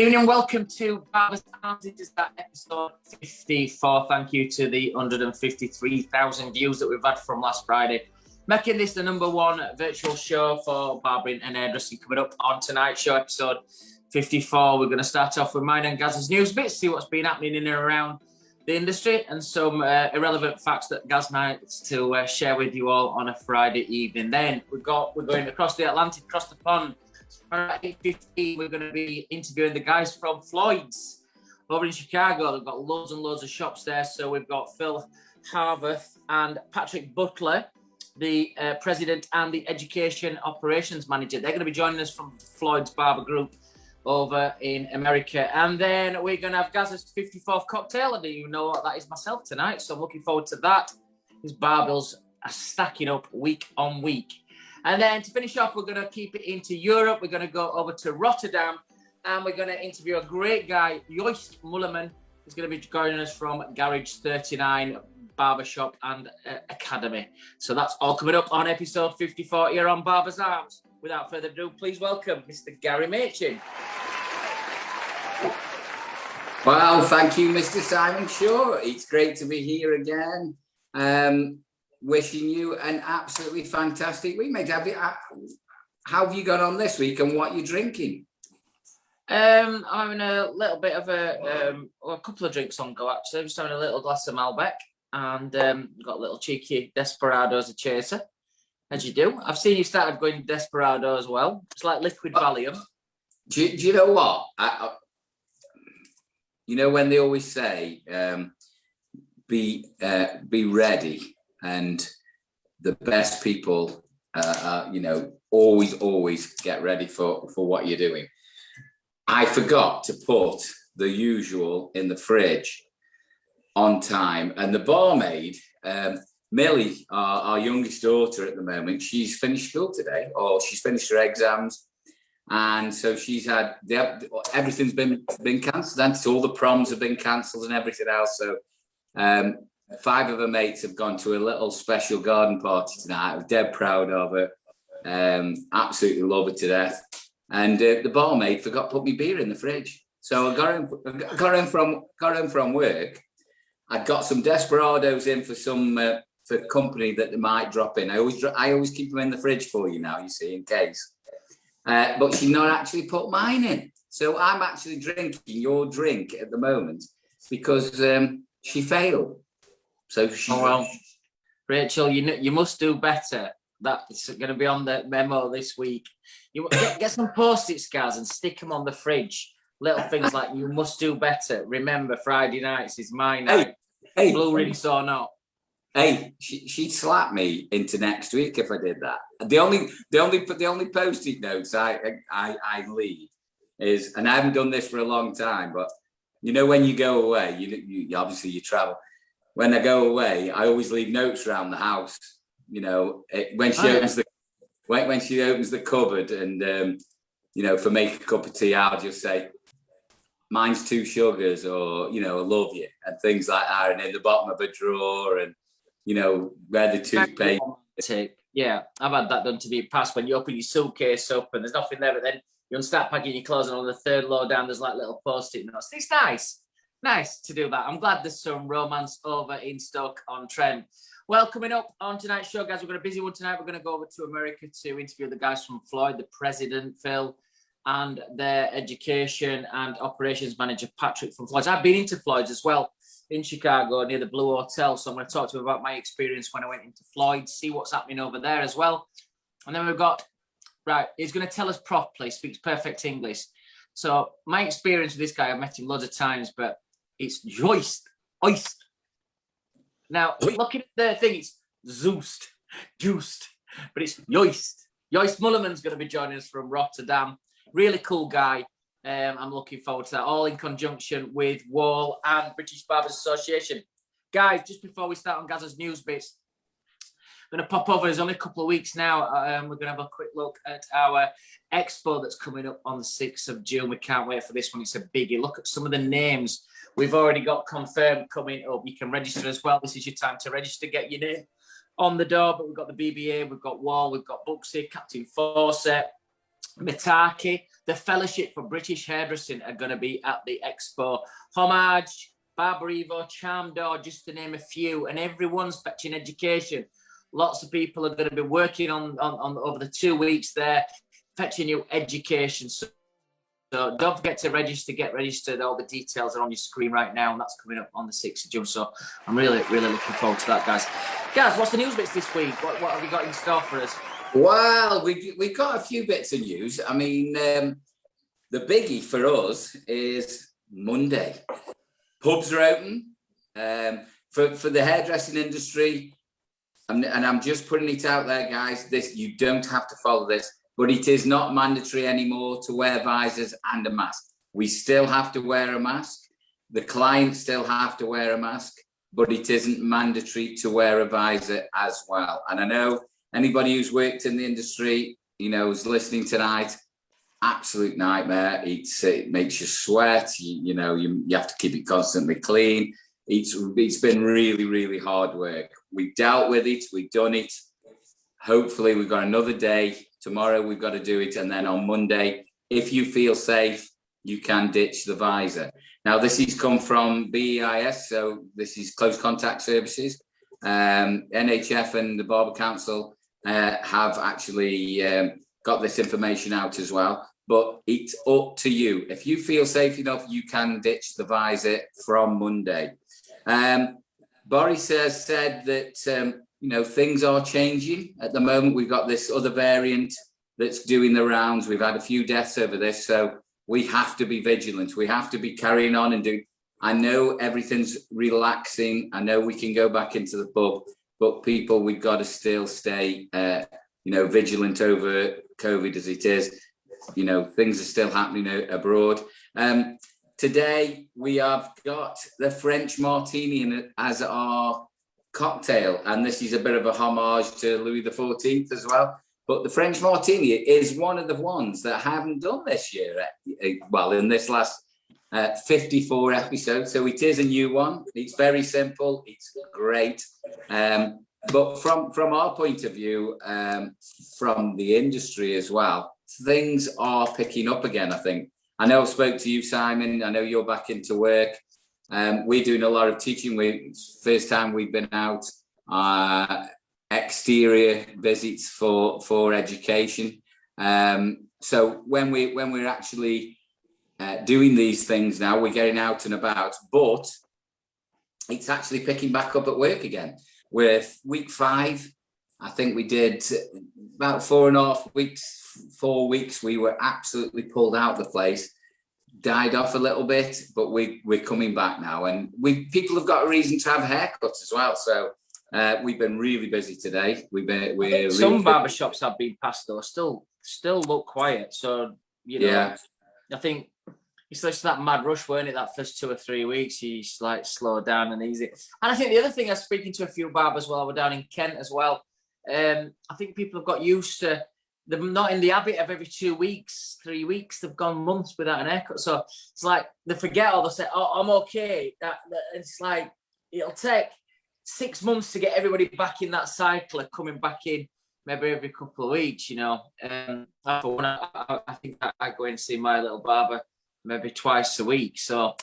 Evening, welcome to Barbers Arms. It is that episode 54. Thank you to the 153,000 views that we've had from last Friday, making this the #1 virtual show for barbering and hairdressing. Coming up on tonight's show, episode 54, we're going to start off with mine and Gaz's news bits, see what's been happening in and around the industry, and some irrelevant facts that Gaz likes to share with you all on a Friday evening. Then we're going across the Atlantic, across the pond. At 8:15, we're going to be interviewing the guys from Floyd's over in Chicago. They've got loads and loads of shops there. So we've got Phil Harvath and Patrick Butler, the president and the education operations manager. They're going to be joining us from Floyd's Barber Group over in America. And then we're going to have Gaz's 54th cocktail. I don't even know what that is myself tonight, so I'm looking forward to that. His barbells are stacking up week on week. And then to finish off, we're going to keep it into Europe. We're going to go over to Rotterdam and we're going to interview a great guy, Joost Mullerman. He's going to be joining us from Garage 39 Barbershop and Academy. So that's all coming up on episode 54 here on Barbers Arms. Without further ado, please welcome Mr. Gary Machin. Well, thank you, Mr. Simon Shaw. It's great to be here again. Wishing you an absolutely fantastic week, mate. How have you got on this week and what you're drinking? I'm having a little bit of a couple of drinks on go, actually. I'm just having a little glass of Malbec and got a little cheeky Desperado as a chaser, as you do. I've seen you started going Desperado as well. It's like liquid Valium. Do you know what? You know when they always say, be ready. And the best people, always get ready for what you're doing. I forgot to put the usual in the fridge on time. And the barmaid, Millie, our youngest daughter at the moment, she's finished school today, or she's finished her exams. And so she's had, everything's been cancelled. And all the proms have been cancelled and everything else. So, 5 of her mates have gone to a little special garden party tonight. I'm dead proud of her. Absolutely love her to death. And the barmaid forgot to put me beer in the fridge. So I got home from work. I got some Desperados in for some for company that they might drop in. I always keep them in the fridge for you now, you see, in case. But she not actually put mine in. So I'm actually drinking your drink at the moment because she failed. So Rachel, you must do better. That's going to be on the memo this week. You get some Post-it scars and stick them on the fridge. Little things like "you must do better." Remember, Friday nights is my night. Hey, blue rinse or not. Hey, she'd slap me into next week if I did that. The only Post-it notes I leave is, and I haven't done this for a long time, but you know when you go away, you obviously you travel. When I go away, I always leave notes around the house. You know, when she opens the cupboard, and for make a cup of tea, I'll just say, "Mine's 2 sugars," or I love you, and things like that. And in the bottom of a drawer, and where the toothpaste. Yeah, I've had that done to me past. When you open your suitcase up and there's nothing there, but then you'll start packing your clothes, and on the 3rd low down, there's like little Post-it notes. It's nice to do that. I'm glad there's some romance over in Stoke-on-Trent. Well, coming up on tonight's show, guys, we've got a busy one tonight. We're going to go over to America to interview the guys from Floyd, the president, Phil, and their education and operations manager, Patrick, from Floyd's. I've been into Floyd's as well in Chicago near the Blue Hotel. So I'm going to talk to him about my experience when I went into Floyd's, see what's happening over there as well. And then we've got, he's going to tell us properly, speaks perfect English. So my experience with this guy, I've met him loads of times, but it's Joost. Now, looking at the thing, it's Joost, but it's Joost. Joost Mullerman's going to be joining us from Rotterdam. Really cool guy. I'm looking forward to that, all in conjunction with Wall and British Barbers Association. Guys, just before we start on Gaz's news bits, I'm going to pop over. There's only a couple of weeks now. We're going to have a quick look at our expo that's coming up on the 6th of June. We can't wait for this one. It's a biggie. Look at some of the names we've already got confirmed coming up. You can register as well. This is your time to register, get your name on the door. But we've got the BBA, we've got Wall, we've got Buxy, Captain Fawcett, Mitaki, the Fellowship for British Hairdressing are going to be at the expo. Homage, Barber Evo, Charm Door, just to name a few, and everyone's fetching education. Lots of people are going to be working on over the 2 weeks there, fetching you education. So don't forget to register, get registered. All the details are on your screen right now, and that's coming up on the 6th of June. So I'm really, really looking forward to that, guys. Guys, what's the news bits this week? What have you got in store for us? Well, we've got a few bits of news. I mean, the biggie for us is Monday. Pubs are open. For the hairdressing industry, and I'm just putting it out there, guys, this, you don't have to follow this, but it is not mandatory anymore to wear visors and a mask. We still have to wear a mask. The clients still have to wear a mask, but it isn't mandatory to wear a visor as well. And I know anybody who's worked in the industry, you know, who's listening tonight, absolute nightmare. It makes you sweat. You know, you have to keep it constantly clean. It's been really, really hard work. We've dealt with it. We've done it. Hopefully, we've got another day. Tomorrow, we've got to do it. And then on Monday, if you feel safe, you can ditch the visor. Now, this has come from BEIS, so this is Close Contact Services. NHF and the Barber Council have actually got this information out as well. But it's up to you. If you feel safe enough, you can ditch the visor from Monday. Boris has said that, you know, things are changing. At the moment, we've got this other variant that's doing the rounds. We've had a few deaths over this, so we have to be vigilant. We have to be carrying on and doing. I know everything's relaxing. I know we can go back into the pub, but people, we've got to still stay, you know, vigilant over COVID as it is. You know, things are still happening abroad. Today, we have got the French Martini as our cocktail, and this is a bit of a homage to Louis XIV as well. But the French Martini is one of the ones that I haven't done this year, well, in this last 54 episodes. So it is a new one. It's very simple. It's great. But from our point of view, from the industry as well, things are picking up again, I think. I know I spoke to you, Simon. I know you're back into work. We're doing a lot of teaching. First time we've been out, exterior visits for education. So when we're actually doing these things now, we're getting out and about, but it's actually picking back up at work again. With week 5, I think we did about 4.5 weeks, 4 weeks, we were absolutely pulled out of the place, died off a little bit, but we're coming back now. And people have got a reason to have haircuts as well. So we've been really busy today. Some barbershops have been passed though, still look quiet. So, you know, yeah. I think it's just that mad rush, weren't it? That first 2 or 3 weeks, you like slow down and easy. And I think the other thing, I was speaking to a few barbers while we're down in Kent as well. I think people have got used to, they're not in the habit of every 2 weeks, 3 weeks, they've gone months without an haircut. So it's like they forget, or they say, oh, I'm okay. It's like, it'll take 6 months to get everybody back in that cycle of coming back in maybe every couple of weeks, you know. I think I go in and see my little barber maybe twice a week. So,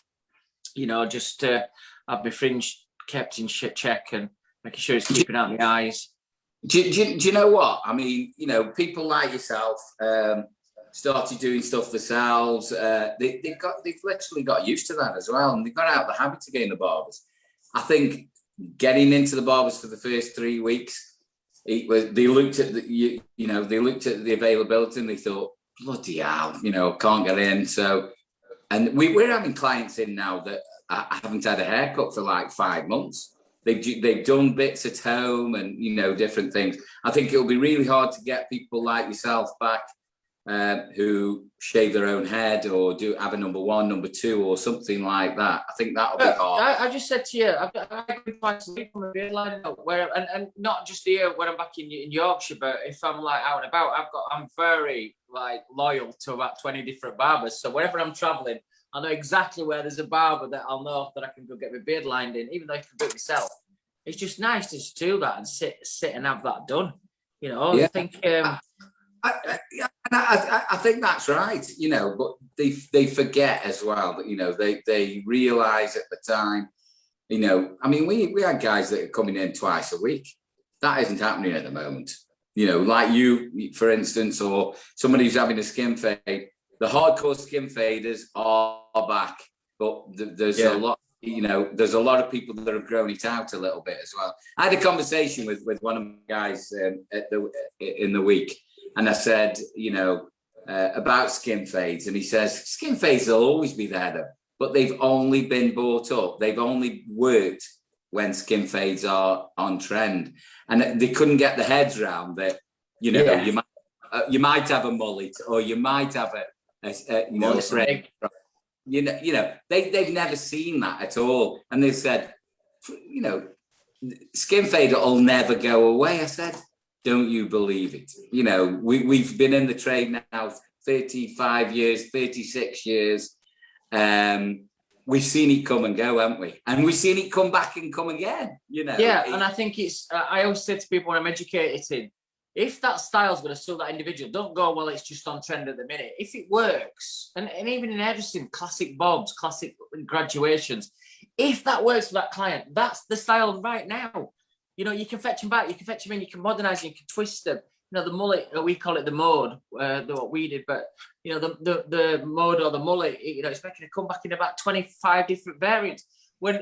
you know, just have my fringe kept in check and making sure it's keeping out the eyes. Do you know what? I mean, you know, people like yourself started doing stuff themselves. They've literally got used to that as well, and they've got out of the habit of getting the barbers. I think getting into the barbers for the first 3 weeks, they looked at the availability and they thought, bloody hell, you know, can't get in. So, and we're having clients in now that I haven't had a haircut for like 5 months. They've done bits at home and, you know, different things. I think it'll be really hard to get people like yourself back who shave their own head or have a number 1, number 2 or something like that. I think that'll be hard. I just said to you, I go twice a week from a beard line, and not just here when I'm back in Yorkshire, but if I'm like out and about, I'm very like loyal to about 20 different barbers. So wherever I'm traveling, I know exactly where there's a barber that I'll know that I can go get my beard lined in, even though I can do it myself. It's just nice to just do that and sit and have that done. You know, yeah. I think. Yeah, I think that's right, you know, but they forget as well that, you know, they realise at the time, you know, I mean, we had guys that are coming in twice a week. That isn't happening at the moment. You know, like you, for instance, or somebody who's having a skin fade. The hardcore skin faders are back, but there's a lot, you know, there's a lot of people that have grown it out a little bit as well. I had a conversation with one of the guys in the week, and I said, you know, about skin fades, and he says skin fades will always be there though, but they've only been bought up. They've only worked when skin fades are on trend, and they couldn't get the heads around that. You know, you might have a mullet, or you might have a you know, a fade. You know, they've never seen that at all, and they said, you know, skin fade will never go away. I said, don't you believe it? You know, we've been in the trade now 35 years, 36 years. We've seen it come and go, haven't we? And we've seen it come back and come again, you know. Yeah, and I think it's, I always say to people when I'm educated, if that style's going to suit that individual, don't go, well, it's just on trend at the minute. If it works, and even in hairdressing, classic bobs, classic graduations, if that works for that client, that's the style right now. You know, you can fetch them back, you can fetch them in, you can modernise them, you can twist them. You know, the mullet, we call it the mode, what we did, but, you know, the mode or the mullet, you know, it's making a comeback in about 25 different variants. When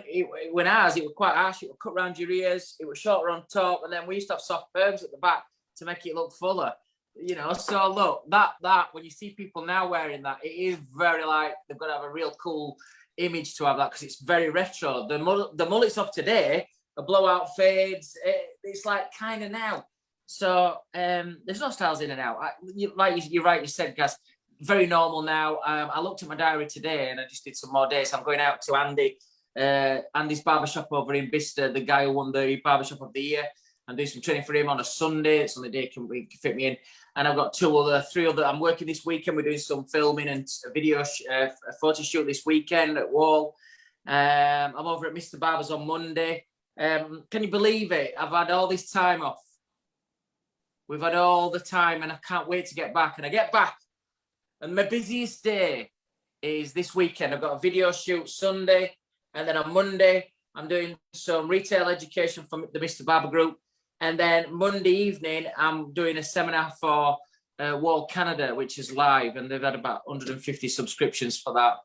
ours, it was quite harsh, it would cut around your ears, it was shorter on top, and then we used to have soft perms at the back to make it look fuller, you know. So look, that when you see people now wearing that, it is very like they've got to have a real cool image to have that, because it's very retro. The mullets of today, the blowout fades, it's like kind of now. So there's no styles in and out. You're right, you said, Gaz, very normal now. I looked at my diary today and I just did some more days. I'm going out to Andy's barbershop over in Bicester, the guy who won the barbershop of the year. I'm doing some training for him on a Sunday. It's on the day he can fit me in. And I've got three other. I'm working this weekend. We're doing some filming and a video, a photo shoot this weekend at Wall. I'm over at Mr. Barber's on Monday. Can you believe it? I've had all this time off. We've had all the time, and I can't wait to get back. And I get back, and my busiest day is this weekend. I've got a video shoot Sunday, and then on Monday, I'm doing some retail education from the Mr. Barber Group. And then Monday evening, I'm doing a seminar for Wall Canada, which is live, and they've had about 150 subscriptions for that.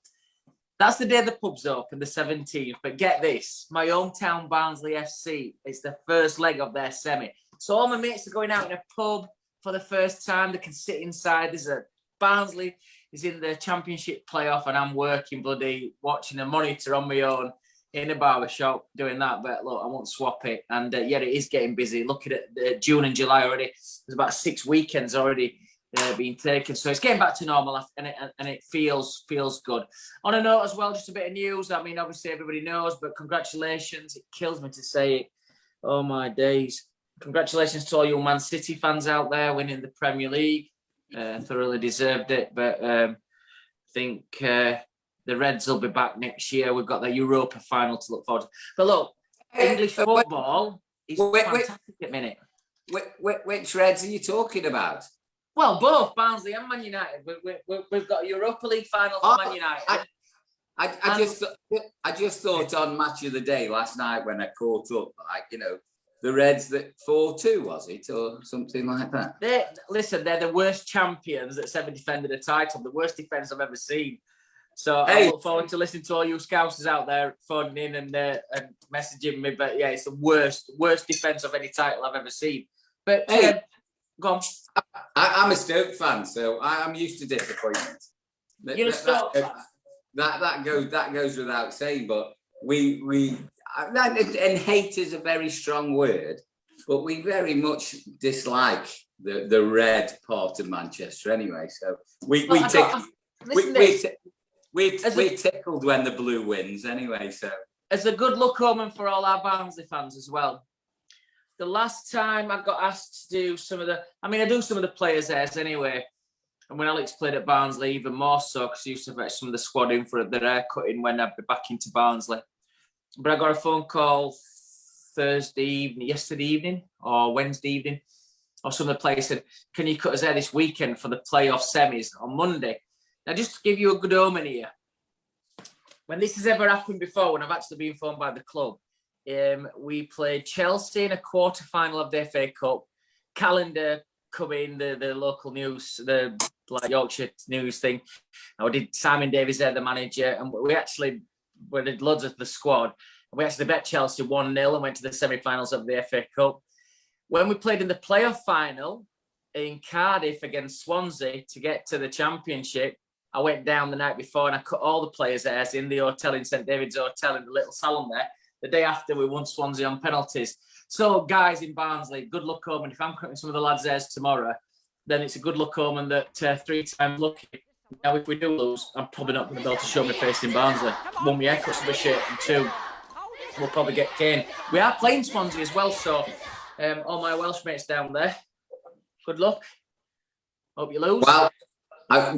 That's the day the pub's open, the 17th. But get this, my hometown Barnsley FC, it's the first leg of their semi. So all my mates are going out in a pub for the first time. They can sit inside. There's a Barnsley is in the championship playoff, and I'm working bloody watching a monitor on my own in a barbershop doing that. But look, I won't swap it. And yeah, it is getting busy. Looking at June and July already, there's about 6 weekends already being taken. So it's getting back to normal, and it feels good. On a note as well, just a bit of news. I mean, obviously everybody knows, but congratulations. It kills me to say it. Oh my days. Congratulations to all you Man City fans out there winning the Premier League. Thoroughly deserved it. But I think the Reds will be back next year. We've got the Europa final to look forward to. But look, English football is fantastic at the minute. Which Reds are you talking about? Well, both Barnsley and Man United. We've got a Europa League final for Man United. I just thought on Match of the Day last night when I caught up, like, you know, the Reds that 4-2, was it, or something like that? They're the worst champions that's ever defended a title, the worst defence I've ever seen. So I look forward to listening to all you Scousers out there phoning in and messaging me. But yeah, it's the worst defence of any title I've ever seen. But go on. I'm a Stoke fan, so I'm used to disappointment. You're a Stoke fan. That goes without saying, but we and hate is a very strong word, but we very much dislike the red part of Manchester anyway. So we're tickled when the blue wins anyway. So it's a good luck omen for all our Barnsley fans as well. The last time I got asked to do I do some of the players' hairs anyway. And when Alex played at Barnsley, even more so, because he used to fetch some of the squad in for their hair cutting when I'd be back into Barnsley. But I got a phone call yesterday evening or Wednesday evening, or some of the players said, can you cut us hair this weekend for the playoff semis on Monday? Now, just to give you a good omen here, when this has ever happened before, when I've actually been informed by the club, we played Chelsea in a quarter-final of the FA Cup. Calendar come in, the local news, the like Yorkshire news thing. I did Simon Davies there, the manager, and we did loads of the squad. We actually bet Chelsea 1-0 and went to the semi-finals of the FA Cup. When we played in the playoff final in Cardiff against Swansea to get to the Championship, I went down the night before and I cut all the players' hairs in the hotel in St David's Hotel in the little salon there. The day after, we won Swansea on penalties. So, guys in Barnsley, good luck home. And if I'm cutting some of the lads' hairs tomorrow, then it's a good luck home and that 3 times lucky. Now, if we do lose, I'm probably not going to be able to show my face in Barnsley. 1, my haircut's a bit shit, and 2, we'll probably get cane. We are playing Swansea as well, so all my Welsh mates down there, good luck. Hope you lose. Well, I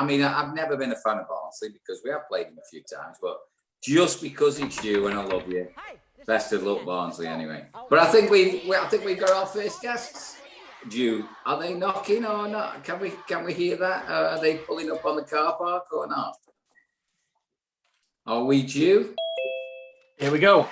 mean, I've never been a fan of Barnsley because we have played them a few times, but just because it's you and I love you, best of luck, Barnsley, anyway. But I think we've got our first guests due. Are they knocking or not? Can we hear that? Are they pulling up on the car park or not? Are we due? Here we go.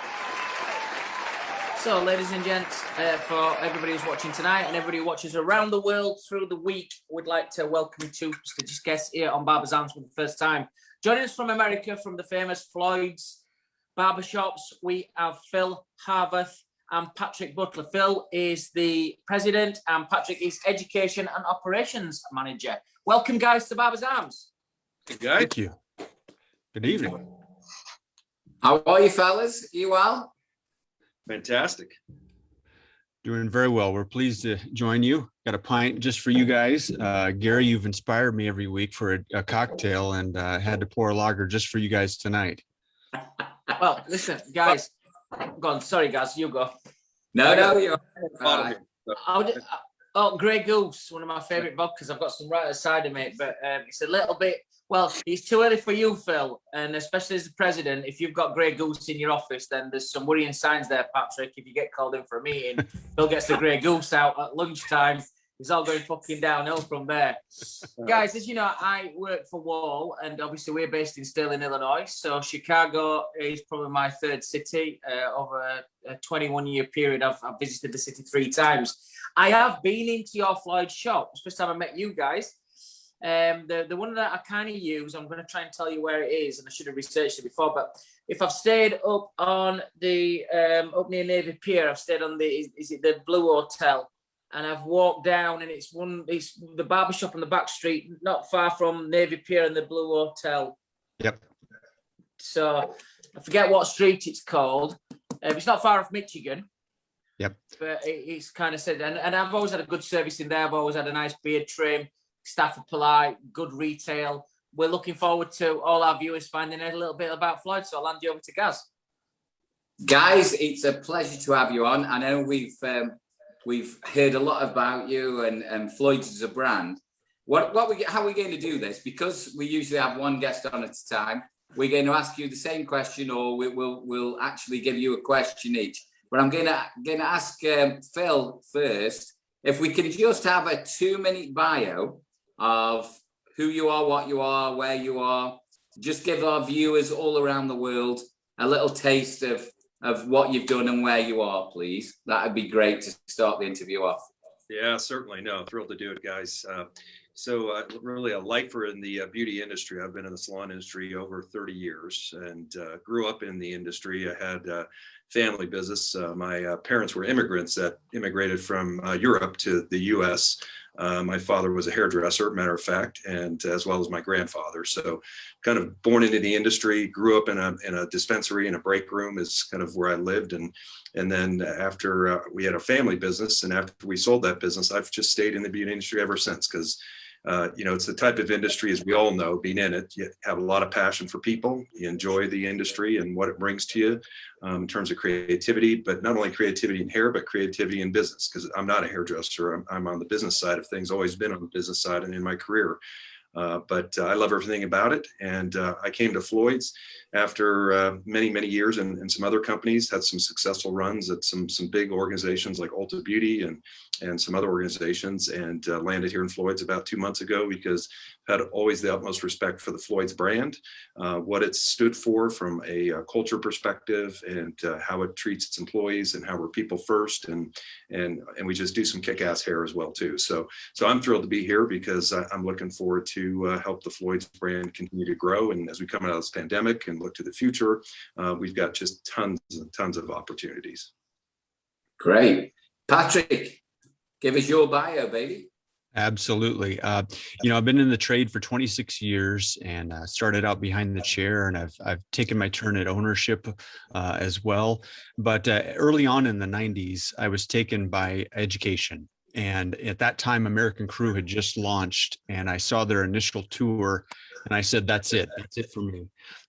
So, ladies and gents, for everybody who's watching tonight and everybody who watches around the world through the week, we'd like to welcome two prestigious guests here on Barber's Arms for the first time. Joining us from America, from the famous Floyd's Barbershops, we have Phil Harvath and Patrick Butler. Phil is the president and Patrick is education and operations manager. Welcome, guys, to Barber's Arms. Thank you. Good evening. How are you, fellas? You well? Fantastic. Doing very well. We're pleased to join you. Got a pint just for you guys. Gary, you've inspired me every week for a cocktail, and had to pour a lager just for you guys tonight. Well, listen, guys. Go on. Sorry, guys. You go. No, you're Grey Goose, one of my favourite vodkas. I've got some right outside of me, but it's a little bit. Well, it's too early for you, Phil, and especially as the president. If you've got Grey Goose in your office, then there's some worrying signs there, Patrick. If you get called in for a meeting, Phil gets the Grey Goose out at lunchtime. It's all going fucking downhill from there. Guys, as you know, I work for Wall, and obviously we're based in Sterling, Illinois. So Chicago is probably my third city. Over a 21-year period, I've visited the city 3 times. I have been into your Floyd shop. It's the first time I met you guys. The one that I kind of use, I'm going to try and tell you where it is, and I should have researched it before, but if I've stayed up on the, up near Navy Pier, I've stayed on is it the Blue Hotel? And I've walked down, and it's the barbershop on the back street, not far from Navy Pier and the Blue Hotel. Yep. So I forget what street it's called. It's not far off Michigan. Yep. But it's kind of said, and I've always had a good service in there. I've always had a nice beard trim, staff are polite, good retail. We're looking forward to all our viewers finding out a little bit about Floyd. So I'll hand you over to Gaz. Guys, it's a pleasure to have you on. I know we've heard a lot about you and Floyd's as a brand. How are we going to do this? Because we usually have one guest on at a time, we're going to ask you the same question, or we'll actually give you a question each. But I'm going to ask Phil first if we can just have a 2-minute bio of who you are, what you are, where you are. Just give our viewers all around the world a little taste of what you've done and where you are, please. That would be great to start the interview off. Yeah, certainly. No, thrilled to do it, guys. So really a lifer in the beauty industry. I've been in the salon industry over 30 years and grew up in the industry. I had a family business. My parents were immigrants that immigrated from Europe to the U.S. My father was a hairdresser, matter of fact, and as well as my grandfather. So kind of born into the industry, grew up in a dispensary, in a break room is kind of where I lived. And then after we had a family business, and after we sold that business, I've just stayed in the beauty industry ever since, because it's the type of industry, as we all know, being in it, you have a lot of passion for people. You enjoy the industry and what it brings to you in terms of creativity, but not only creativity in hair, but creativity in business, because I'm not a hairdresser. I'm on the business side of things, always been on the business side and in my career. But I love everything about it. And I came to Floyd's after many years and some other companies, had some successful runs at some big organizations like Ulta Beauty and some other organizations, and landed here in Floyd's about 2 months ago because I had always the utmost respect for the Floyd's brand, what it stood for from a culture perspective, and how it treats its employees, and how we're people first, and we just do some kick-ass hair as well too. So I'm thrilled to be here because I'm looking forward to help the Floyd's brand continue to grow. And as we come out of this pandemic and look to the future, we've got just tons and tons of opportunities. Great. Patrick, give us your bio, baby. Absolutely. I've been in the trade for 26 years and started out behind the chair, and I've taken my turn at ownership as well. But early on in the 90s, I was taken by education. And at that time, American Crew had just launched, and I saw their initial tour, and I said, that's it for me.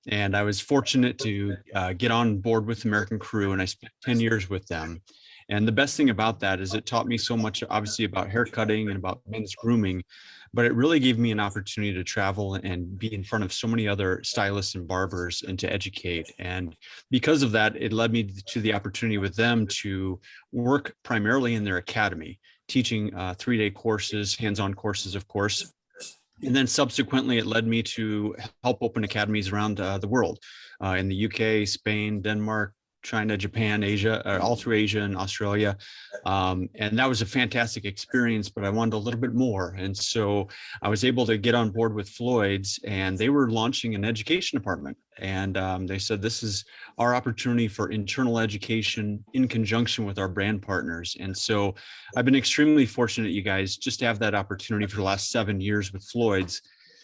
And I was fortunate to get on board with American Crew, and I spent 10 years with them. And the best thing about that is it taught me so much, obviously, about hair cutting and about men's grooming, but it really gave me an opportunity to travel and be in front of so many other stylists and barbers and to educate. And because of that, it led me to the opportunity with them to work primarily in their academy, teaching 3-day courses, hands-on courses, of course. And then subsequently, it led me to help open academies around the world, in the UK, Spain, Denmark, China, Japan, Asia, all through Asia and Australia. And that was a fantastic experience, but I wanted a little bit more. And so I was able to get on board with Floyd's, and they were launching an education department. And they said, this is our opportunity for internal education in conjunction with our brand partners. And so I've been extremely fortunate, you guys, just to have that opportunity for the last 7 years with Floyd's,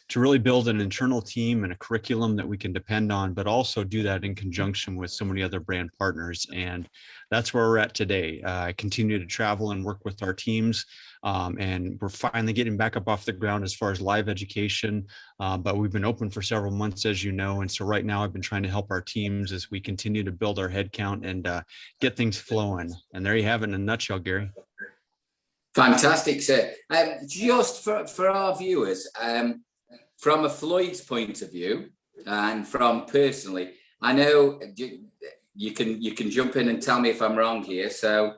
to really build an internal team and a curriculum that we can depend on, but also do that in conjunction with so many other brand partners. And that's where we're at today. I continue to travel and work with our teams, and we're finally getting back up off the ground as far as live education, but we've been open for several months, as you know. And so right now I've been trying to help our teams as we continue to build our headcount and get things flowing. And there you have it in a nutshell, Gary. Fantastic, sir. Just for our viewers, from a Floyd's point of view, and from personally, I know you can jump in and tell me if I'm wrong here. So,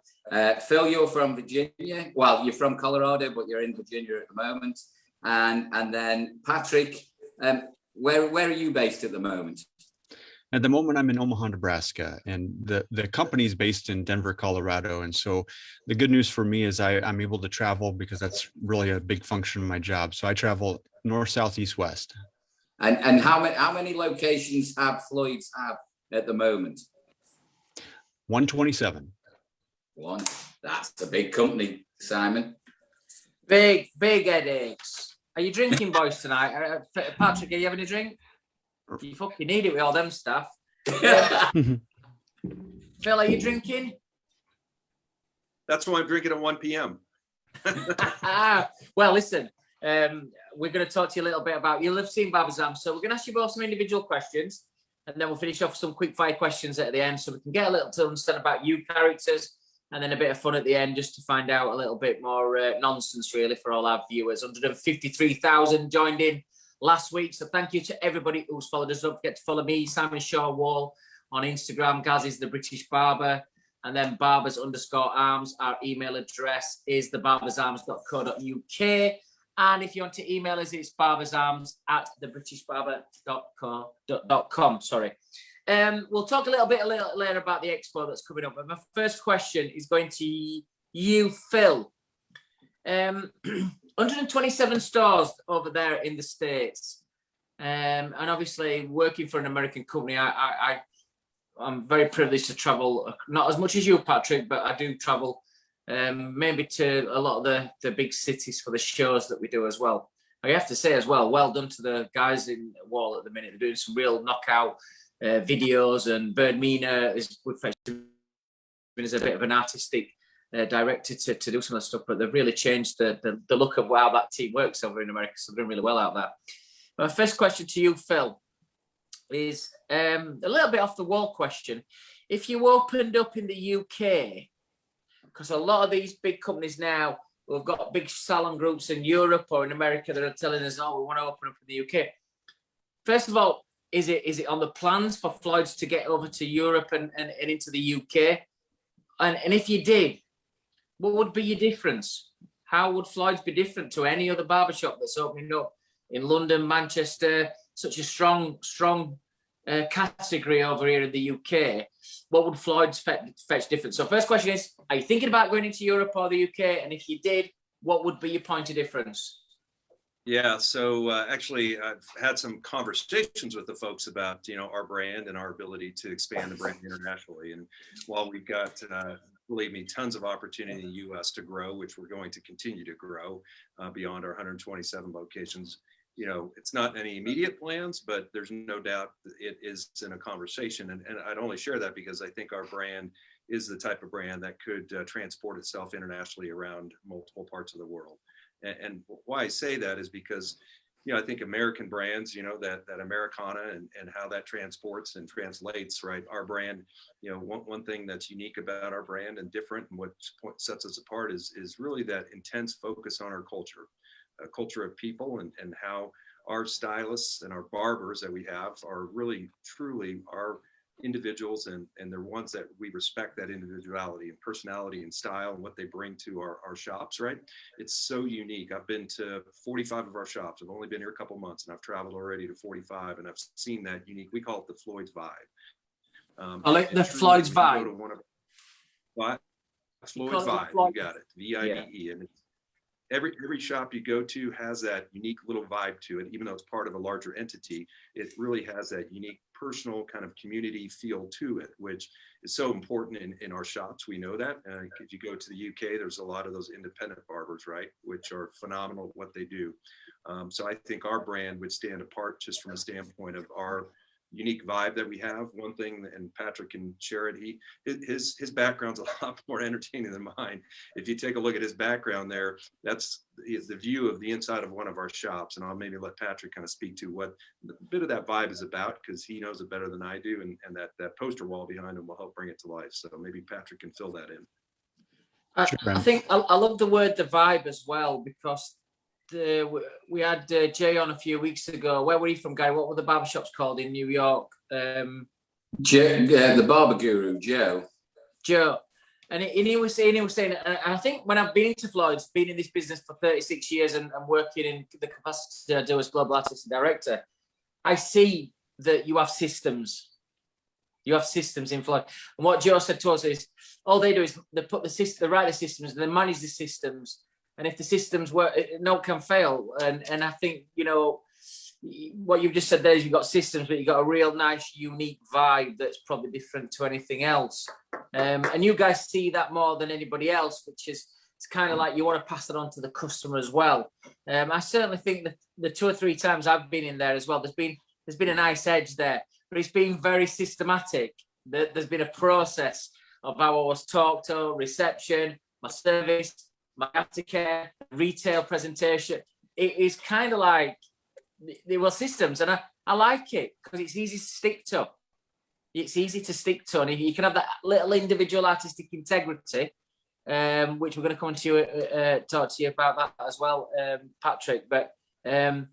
Phil, you're from Virginia. Well, you're from Colorado, but you're in Virginia at the moment. And then Patrick, where are you based at the moment? At the moment, I'm in Omaha, Nebraska, and the company is based in Denver, Colorado. And so the good news for me is I'm able to travel because that's really a big function of my job. So I travel north, south, east, west. And how many locations have Floyd's have at the moment? 127. One. That's a big company, Simon. Big headaches. Are you drinking, boys, tonight? Patrick, are you having a drink? You fucking need it with all them stuff. Phil, are you drinking? That's why I'm drinking at 1 p.m. Well, listen, we're going to talk to you a little bit about, you'll have seen Barbazam, so we're going to ask you both some individual questions, and then we'll finish off with some quick fire questions at the end, so we can get a little to understand about you characters, and then a bit of fun at the end, just to find out a little bit more nonsense, really, for all our viewers. 153,000 joined in last week, so thank you to everybody who's followed us. Don't forget to follow me, Simon Shaw Wall, on Instagram. Gaz is the British Barber, and then barbers_arms. Our email address is thebarbersarms.co.uk, and if you want to email us, it's barbersarms@thebritishbarber.com. Sorry. We'll talk a little later about the expo that's coming up, but my first question is going to you, Phil. 127 stores over there in the States, and obviously working for an American company, I'm very privileged to travel, not as much as you, Patrick, but I do travel maybe to a lot of the big cities for the shows that we do as well. I have to say as well, well done to the guys in Wall at the minute. They're doing some real knockout videos, and Bird Mina is a bit of an artistic director to do some of the stuff, but they've really changed the look of how that team works over in America, so they're doing really well out there. My first question to you, Phil, is a little bit off the wall question. If you opened up in the UK, because a lot of these big companies now, we've got big salon groups in Europe or in America that are telling us, oh, we want to open up in the UK. First of all, is it on the plans for Floyd's to get over to Europe and into the UK? And if you did, what would be your difference? How would Floyd's be different to any other barbershop that's opening up in London, Manchester, such a strong category over here in the UK? What would Floyd's fetch different? So first question is, are you thinking about going into Europe or the UK? And if you did, what would be your point of difference? Yeah, so actually, I've had some conversations with the folks about, our brand and our ability to expand the brand internationally. And while we've got, believe me, tons of opportunity in the U.S. to grow, which we're going to continue to grow beyond our 127 locations, it's not any immediate plans, but there's no doubt it is in a conversation. And I'd only share that because I think our brand is the type of brand that could transport itself internationally around multiple parts of the world. And why I say that is because, I think American brands, that Americana and how that transports and translates, right? Our brand, one thing that's unique about our brand and different and what sets us apart is really that intense focus on our culture, a culture of people and how our stylists and our barbers that we have are really, truly our individuals and they're ones that we respect that individuality and personality and style and what they bring to our shops, right? It's so unique. I've been to 45 of our shops. I've only been here a couple months and I've traveled already to 45 and I've seen that unique, we call it the Floyd's vibe. I like the Floyd's vibe. Floyd's vibe, you got it, V-I-B-E. And every shop you go to has that unique little vibe to it, even though it's part of a larger entity. It really has that unique personal kind of community feel to it, which is so important in our shops. We know that. If you go to the UK, there's a lot of those independent barbers, right, which are phenomenal at what they do. So I think our brand would stand apart just from a standpoint of our unique vibe that we have. One thing, and Patrick can share it, his background's a lot more entertaining than mine. If you take a look at his background there, that's the view of the inside of one of our shops. And I'll maybe let Patrick kind of speak to what a bit of that vibe is about, because he knows it better than I do. And that poster wall behind him will help bring it to life. So maybe Patrick can fill that in. I think I love the word, the vibe, as well, because we had Jay on a few weeks ago. Where were you from, Guy? What were the barbershops called in New York? The barber guru, Joe. And he was saying, and I think when I've been into Floyd's, been in this business for 36 years and working in the capacity I do as global artistic director, I see that you have systems. You have systems in Floyd. And what Joe said to us is, all they do is they put they write the systems, and they manage the systems. And if the systems work, no one can fail. And I think, what you've just said there is you've got systems, but you've got a real nice, unique vibe that's probably different to anything else. And you guys see that more than anybody else, which is, it's kind of like you want to pass it on to the customer as well. I certainly think that the 2 or 3 times I've been in there as well, there's been a nice edge there, but it's been very systematic. There's been a process of how I was talked to, reception, my service, my aftercare, retail presentation. It is kind of like there were systems, and I like it because it's easy to stick to. It's easy to stick to, and you can have that little individual artistic integrity, which we're going to come to talk to you about that as well, Patrick. But I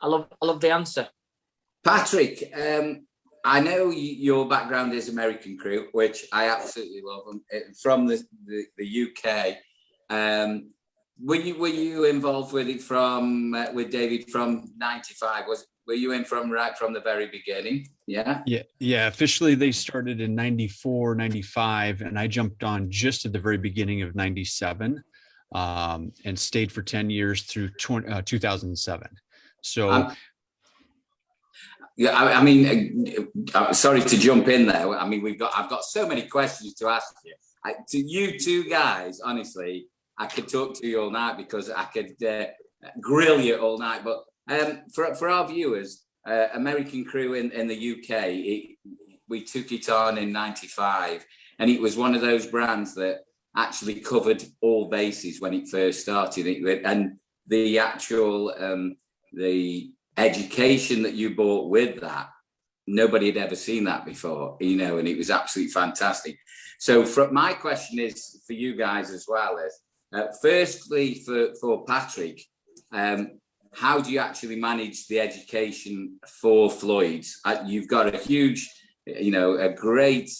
love the answer. Patrick, I know your background is American Crew, which I absolutely love. From the UK. Were you involved with it with David from '95? Were you in right from the very beginning? Yeah. Officially, they started in '94, '95, and I jumped on just at the very beginning of '97, and stayed for 10 years through 2007. So. Yeah, I mean, sorry to jump in there. I mean, I've got so many questions to ask you. To you two guys, honestly, I could talk to you all night because I could grill you all night. But for our viewers, American Crew in the UK, we took it on in '95, and it was one of those brands that actually covered all bases when it first started. And the actual the education that you brought with that, nobody had ever seen that before, and it was absolutely fantastic. So my question is for you guys as well is, Firstly, for Patrick, how do you actually manage the education for Floyd's? You've got a huge, a great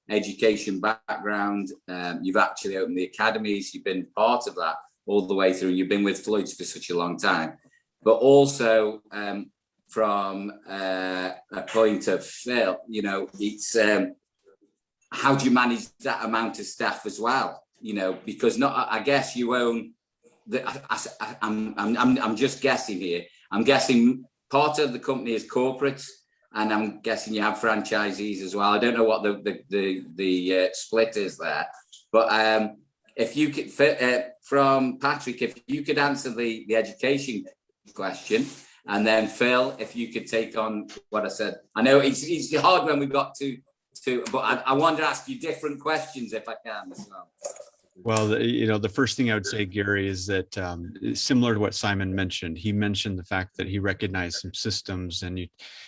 education background. You've actually opened the academies. You've been part of that all the way through. You've been with Floyd's for such a long time. But also from a point of Phil, it's how do you manage that amount of staff as well? Because I guess you own. I'm just guessing here. I'm guessing part of the company is corporate, and I'm guessing you have franchisees as well. I don't know what the split is there, but if you could, from Patrick, if you could answer the education question, and then Phil, if you could take on what I said. I know it's hard when we got to, but I want to ask you different questions if I can as well. Well, the first thing I would say, Gary, is that similar to what Simon mentioned, he mentioned the fact that he recognized some systems, and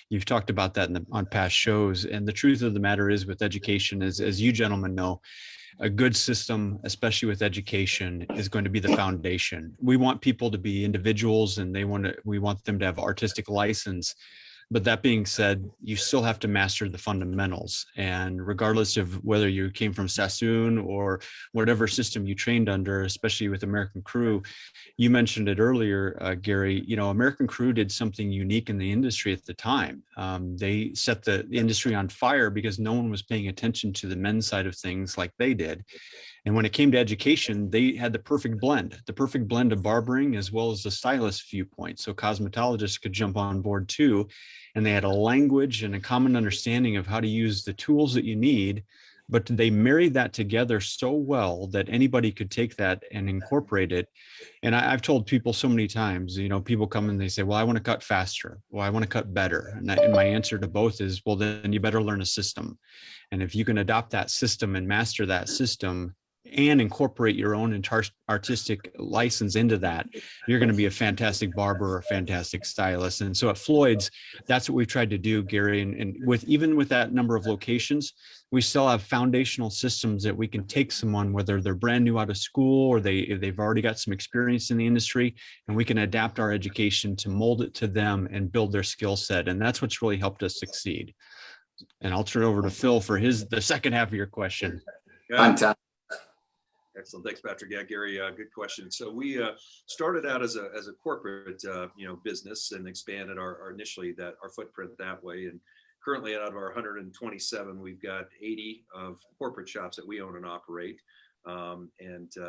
you've talked about that on past shows. And the truth of the matter is, with education, as you gentlemen know, a good system, especially with education, is going to be the foundation. We want people to be individuals, and we want them to have artistic license. But that being said, you still have to master the fundamentals. And regardless of whether you came from Sassoon or whatever system you trained under, especially with American Crew, you mentioned it earlier, Gary, American Crew did something unique in the industry at the time. They set the industry on fire because no one was paying attention to the men's side of things like they did. And when it came to education, they had the perfect blend of barbering as well as the stylist viewpoint. So cosmetologists could jump on board too. And they had a language and a common understanding of how to use the tools that you need, but they married that together so well that anybody could take that and incorporate it. And I've told people so many times, people come and they say, well, I want to cut faster. Well, I want to cut better. And my answer to both is, well, then you better learn a system. And if you can adopt that system and master that system and incorporate your own artistic license into that, you're going to be a fantastic barber or a fantastic stylist. And so at Floyd's, that's what we've tried to do, Gary. And even with that number of locations, we still have foundational systems that we can take someone, whether they're brand new out of school or they've already got some experience in the industry, and we can adapt our education to mold it to them and build their skill set. And that's what's really helped us succeed. And I'll turn it over to Phil for the second half of your question. Fantastic. Excellent. Thanks, Patrick. Yeah, Gary, good question. So we started out as a corporate, business, and expanded our initially our footprint that way. And currently, out of our 127, we've got 80 of corporate shops that we own and operate. And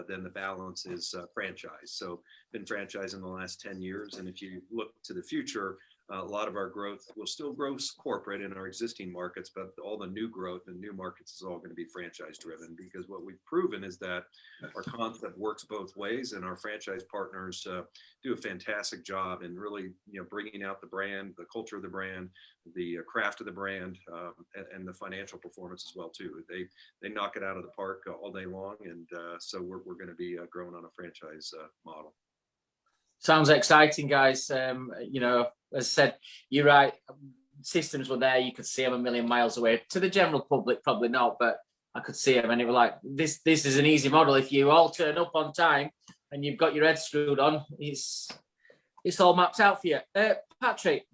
then the balance is franchise. So been franchised in the last 10 years. And if you look to the future, a lot of our growth will still grow corporate in our existing markets, but all the new growth in new markets is all going to be franchise driven, because what we've proven is that our concept works both ways, and our franchise partners do a fantastic job in really, bringing out the brand, the culture of the brand, the craft of the brand, and the financial performance as well too. They knock it out of the park all day long, and so we're going to be growing on a franchise model. Sounds exciting, guys. As I said, you're right. Systems were there. You could see them a million miles away. To the general public, probably not, but I could see them, and it was like, this is an easy model. If you all turn up on time and you've got your head screwed on, it's all mapped out for you. Patrick,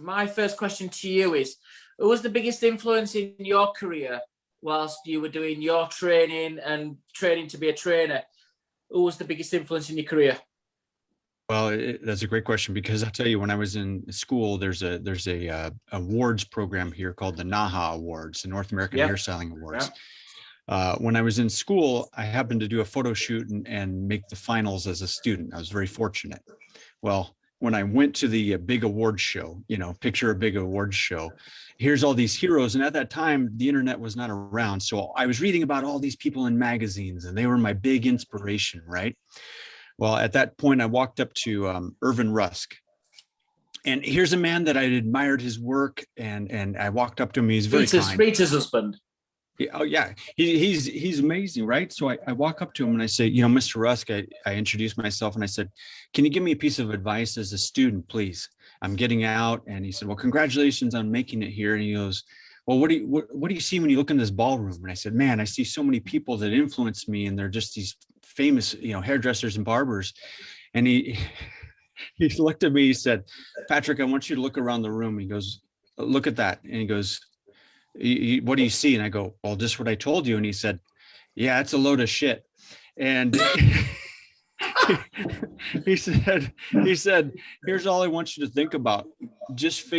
my first question to you is, who was the biggest influence in your career whilst you were doing your training and training to be a trainer? Who was the biggest influence in your career? Well, that's a great question, because I'll tell you, when I was in school, there's a awards program here called the NAHA Awards, the North American Hairstyling Awards. When I was in school, I happened to do a photo shoot and make the finals as a student. I was very fortunate. Well, when I went to the big awards show, picture a big awards show, here's all these heroes. And at that time, the internet was not around. So I was reading about all these people in magazines, and they were my big inspiration, right? Well, at that point, I walked up to Irvin Rusk, and here's a man that I admired his work, and I walked up to him. He's very kind. Rita's husband. Yeah, oh yeah, he's amazing, right? So I walk up to him and I say, Mr. Rusk, I introduced myself and I said, can you give me a piece of advice as a student, please? I'm getting out. And he said, well, congratulations on making it here. And he goes, well, what do you see when you look in this ballroom? And I said, man, I see so many people that influence me, and they're just these famous, hairdressers and barbers. And he looked at me, he said, Patrick, I want you to look around the room. He goes, look at that. And he goes, what do you see? And I go, well, just what I told you. And he said, yeah, it's a load of shit. And he said, here's all I want you to think about. Just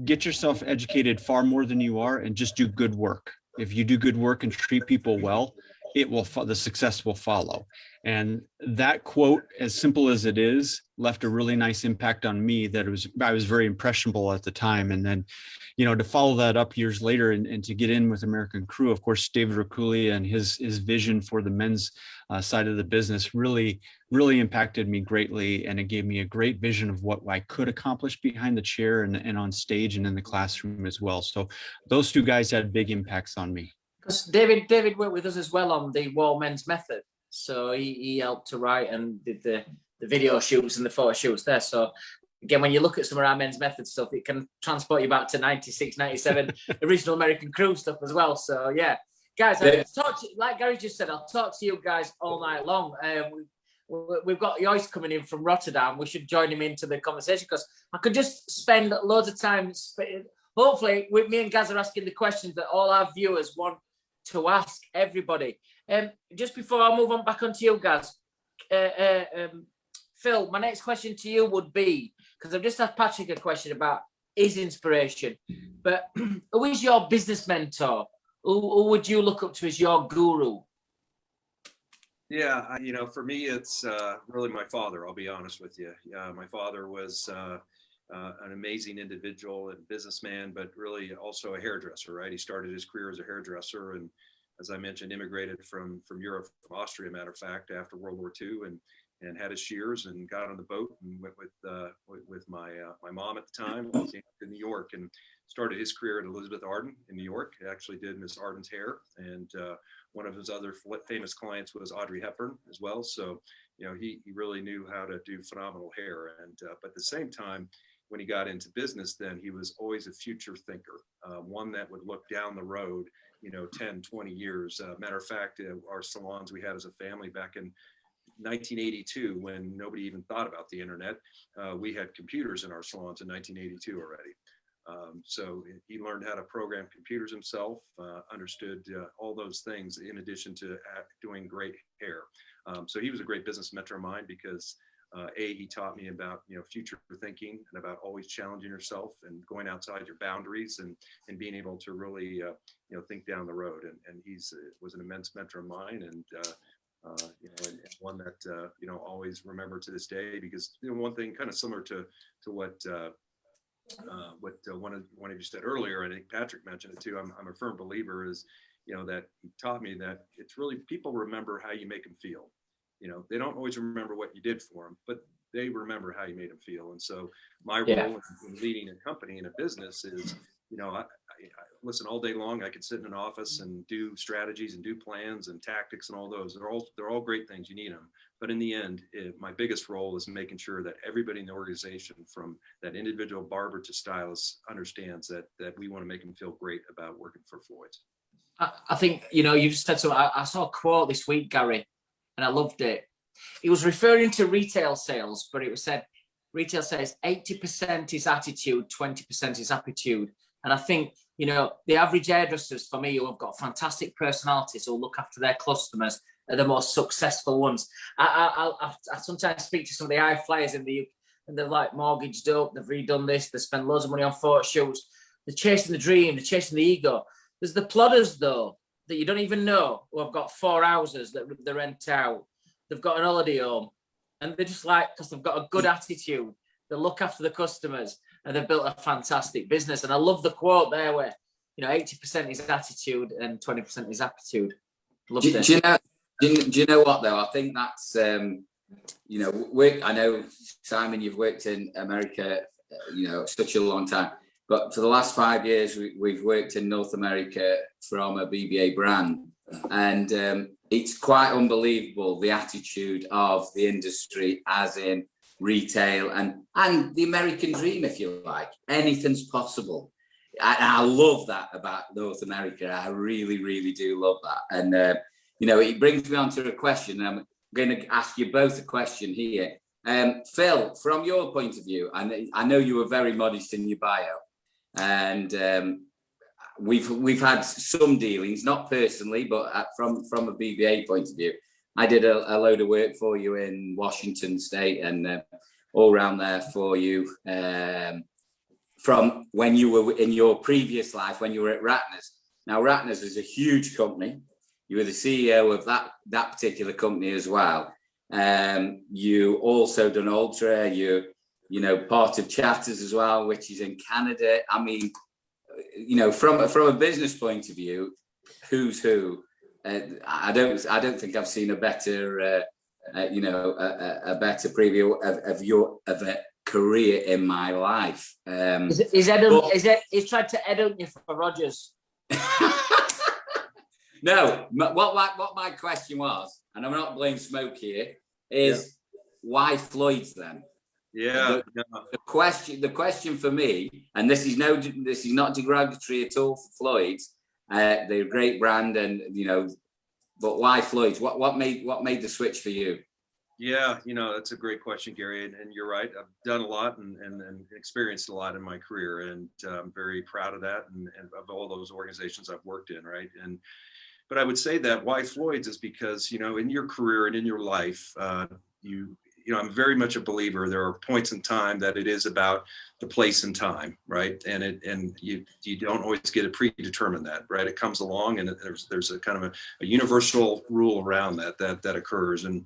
get yourself educated far more than you are, and just do good work. If you do good work and treat people well, the success will follow. And that quote, as simple as it is, left a really nice impact on me that I was very impressionable at the time. And then, to follow that up years later and to get in with American Crew, of course, David Racculia and his vision for the men's side of the business really impacted me greatly. And it gave me a great vision of what I could accomplish behind the chair and on stage and in the classroom as well. So those two guys had big impacts on me. Because David worked with us as well on the Wall Men's Method. So he helped to write and did the video shoots and the photo shoots there. So again, when you look at some of our Men's Method stuff, it can transport you back to 96, 97, original American Crew stuff as well. So yeah, guys, like Gary just said, I'll talk to you guys all night long. We've got Joyce coming in from Rotterdam. We should join him into the conversation, because I could just spend loads of time. Hopefully, with me and Gaz are asking the questions that all our viewers want to ask everybody. Just before I move on back onto you, Gaz, Phil, my next question to you would be, because I've just asked Patrick a question about his inspiration, but who is your business mentor? Who would you look up to as your guru? Yeah, for me, it's really my father. I'll be honest with you. My father was an amazing individual and businessman, but really also a hairdresser, right? He started his career as a hairdresser, and as I mentioned, immigrated from Europe, from Austria, matter of fact, after World War II, and had his shears and got on the boat and went with my mom at the time, came to New York and started his career at Elizabeth Arden in New York. He actually did Miss Arden's hair, and one of his other famous clients was Audrey Hepburn as well. So, he really knew how to do phenomenal hair. And but at the same time, when he got into business, then he was always a future thinker, one that would look down the road, 10, 20 years. Matter of fact, our salons we had as a family back in 1982, when nobody even thought about the internet, we had computers in our salons in 1982 already. So he learned how to program computers himself, understood all those things in addition to doing great hair. So he was a great business mentor of mine because he taught me about future thinking and about always challenging yourself and going outside your boundaries and being able to really think down the road. And he's was an immense mentor of mine, and and one that always remember to this day, because one thing kind of similar to what one of you said earlier, I think Patrick mentioned it too. I'm a firm believer is that he taught me that it's really people remember how you make them feel. They don't always remember what you did for them, but they remember how you made them feel. And so my role in leading a company and a business is, I listen all day long. I could sit in an office and do strategies and do plans and tactics and all those. They're all great things. You need them. But in the end, my biggest role is making sure that everybody in the organization, from that individual barber to stylist, understands that we want to make them feel great about working for Floyd's. I think, you just said something. I saw a quote this week, Gary, and I loved it. It was referring to retail sales, but it was said, retail sales, 80% is attitude, 20% is aptitude. And I think, the average hairdressers for me who have got fantastic personalities, who look after their customers, are the most successful ones. I sometimes speak to some of the high flyers and they're like mortgaged up, they've redone this, they spend loads of money on photo shoots, they're chasing the dream, they're chasing the ego. There's the plodders though, that you don't even know, who have got 4 houses that they rent out, they've got an holiday home, and they're just because they've got a good attitude, they look after the customers, and they've built a fantastic business. And I love the quote there where, 80% is attitude and 20% is aptitude. Love it. Do you know what though? I think that's, I know, Simon, you've worked in America, such a long time, but for the last 5 years, we've worked in North America from a BBA brand. And it's quite unbelievable, the attitude of the industry, as in retail and the American dream, if you like. Anything's possible. I love that about North America. I really, really do love that. And, it brings me on to a question. going to ask you both a question here. Phil, from your point of view, I know you were very modest in your bio, and we've had some dealings, not personally, but from a BBA point of view. I did a load of work for you in Washington State and all around there for you from when you were in your previous life, when you were at Ratners. Now, Ratners is a huge company. You were the CEO of that particular company as well. You also done Ultra. You know, part of Chatters as well, which is in Canada. I mean, you know, from a business point of view, who's who? I don't think I've seen a better, you know, a better preview of a career in my life. He's tried to Ed on you for Rogers. No, what my question was, and I'm not blowing smoke here, is why Floyd's then? Yeah. The question for me, and this is not derogatory at all for Floyd's. They're a great brand, and you know, but why Floyd's? What made the switch for you? Yeah, you know, that's a great question, Gary, and you're right. I've done a lot and experienced a lot in my career, and I'm very proud of that and of all those organizations I've worked in, right? But I would say that why Floyd's is because, you know, in your career and in your life, you know, I'm very much a believer. There are points in time that it is about the place and time, right? And you don't always get to predetermine that, right? It comes along, and there's a kind of a universal rule around that occurs. And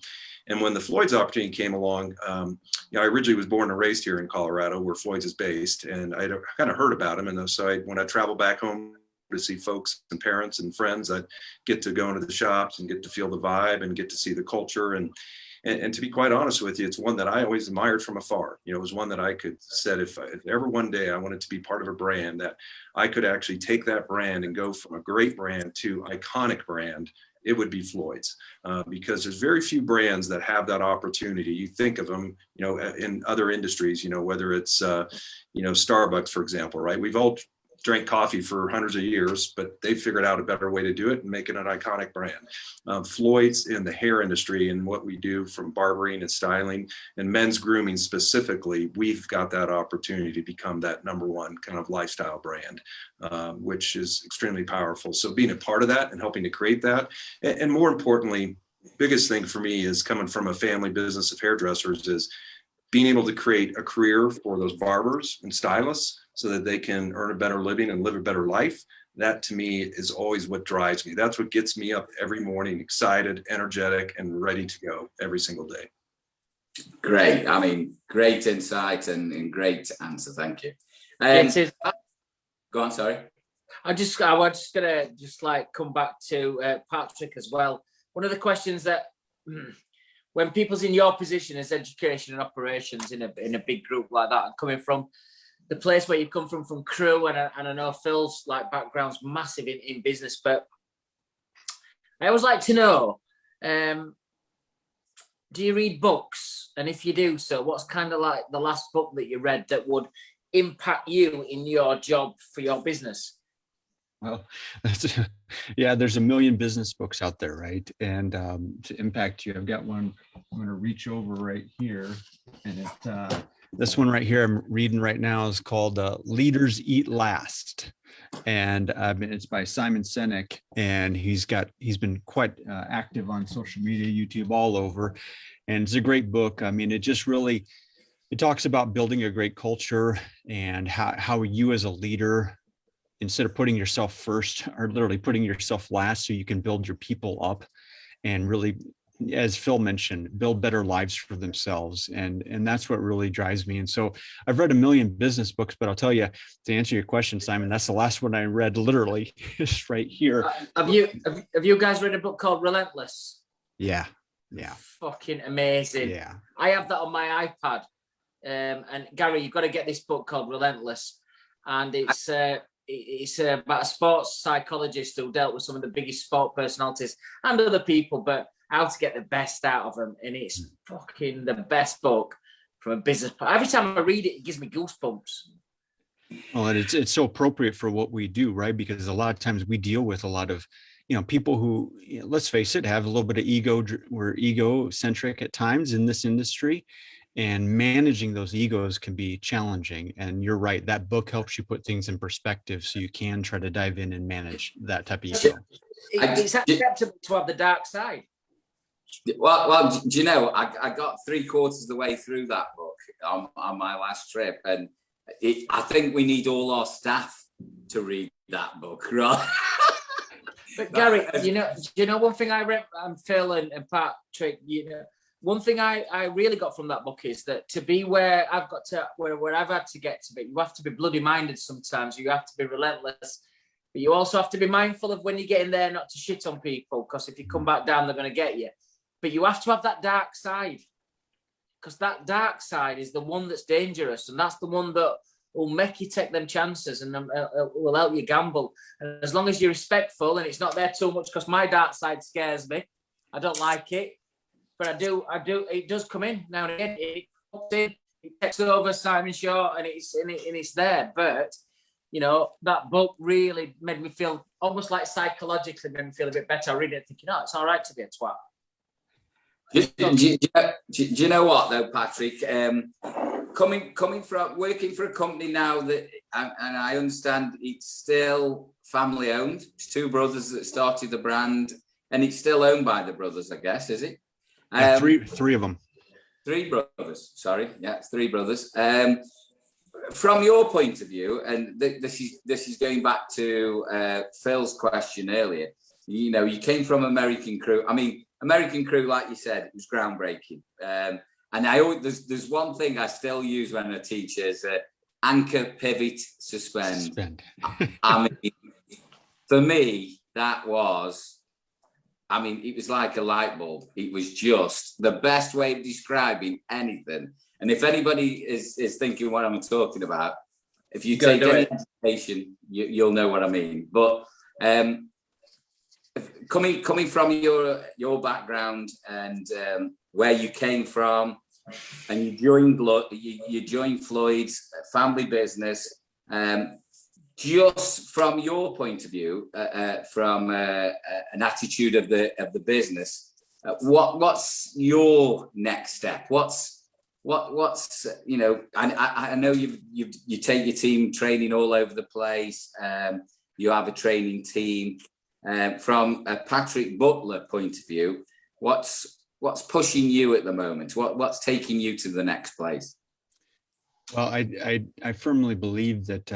when the Floyd's opportunity came along, you know, I originally was born and raised here in Colorado, where Floyd's is based, and I kind of heard about him. And so when I travel back home to see folks and parents and friends, I get to go into the shops and get to feel the vibe and get to see the culture. And to be quite honest with you, it's one that I always admired from afar. You know, it was one that I could said if ever one day I wanted to be part of a brand, that I could actually take that brand and go from a great brand to iconic brand, it would be Floyd's, because there's very few brands that have that opportunity. You think of them, you know, in other industries, you know, whether it's, you know, Starbucks, for example, right? We've all drank coffee for hundreds of years, but they figured out a better way to do it and make it an iconic brand. Floyd's in the hair industry and what we do from barbering and styling and men's grooming specifically, we've got that opportunity to become that number one kind of lifestyle brand, which is extremely powerful. So being a part of that and helping to create that, and more importantly, biggest thing for me is coming from a family business of hairdressers is being able to create a career for those barbers and stylists so that they can earn a better living and live a better life. That to me is always what drives me. That's what gets me up every morning, excited, energetic, and ready to go every single day. Great. I mean, great insight and great answer. Thank you. Go on, sorry. I was just gonna like come back to Patrick as well. One of the questions that when people's in your position as education and operations in a big group like that, and coming from the place where you come from Crewe, and I know Phil's like background's massive in business, but I always like to know, do you read books? And if you do so, what's kind of like the last book that you read that would impact you in your job for your business? Well, yeah, there's a million business books out there, right? And to impact you, I've got one. I'm going to reach over right here, and this one right here I'm reading right now is called "Leaders Eat Last," and it's by Simon Sinek, and he's been quite active on social media, YouTube, all over, and it's a great book. I mean, it talks about building a great culture and how you as a leader, instead of putting yourself first, are literally putting yourself last so you can build your people up and really, as Phil mentioned, build better lives for themselves. And that's what really drives me. And so I've read a million business books, but I'll tell you, to answer your question, Simon, that's the last one I read, literally, just right here. Have you guys read a book called Relentless? Yeah. Fucking amazing. Yeah. I have that on my iPad. And Gary, you've got to get this book called Relentless. And it's about a sports psychologist who dealt with some of the biggest sport personalities and other people, but how to get the best out of them. And it's fucking the best book from a business. Every time I read it, it gives me goosebumps. Well, and it's so appropriate for what we do, right? Because a lot of times we deal with a lot of people who, let's face it, have a little bit of ego. We're egocentric at times in this industry, and managing those egos can be challenging. And you're right, that book helps you put things in perspective so you can try to dive in and manage that type of ego. It's acceptable to have the dark side. Well, do you know, I got 3/4 of the way through that book on my last trip, and I think we need all our staff to read that book, right? But Gary, you know one thing I read, Phil and Patrick, one thing I really got from that book is that to be where I've had to get to be, you have to be bloody minded sometimes. You have to be relentless, but you also have to be mindful of when you get in there not to shit on people, because if you come back down, they're going to get you. But you have to have that dark side, because that dark side is the one that's dangerous, and that's the one that will make you take them chances and will help you gamble. And as long as you're respectful and it's not there too much, because my dark side scares me. I don't like it, but I do. It does come in now and again. It takes over Simon Shaw, and it's there. But that book really made me feel almost like psychologically made me feel a bit better. I read it thinking, it's all right to be a twat. Do you know what though, Patrick? Coming from working for a company now that, and I understand it's still family owned. It's 2 brothers that started the brand, and it's still owned by the brothers, I guess, is it? Three of them. 3 brothers. Sorry, yeah, it's 3 brothers. From your point of view, and this is going back to Phil's question earlier. You came from American Crew. I mean, American Crew, like you said, it was groundbreaking. And there's one thing I still use when I teach is anchor, pivot, suspend. I mean, for me, that was, it was like a light bulb. It was just the best way of describing anything. And if anybody is thinking what I'm talking about, if you take any education, you'll know what I mean. But coming from your background and where you came from, and you joined Floyd's family business, just from your point of view, from an attitude of the business, what's your next step? What's I know you take your team training all over the place. You have a training team. From a Patrick Butler point of view, what's pushing you at the moment? What's taking you to the next place? Well, I firmly believe that.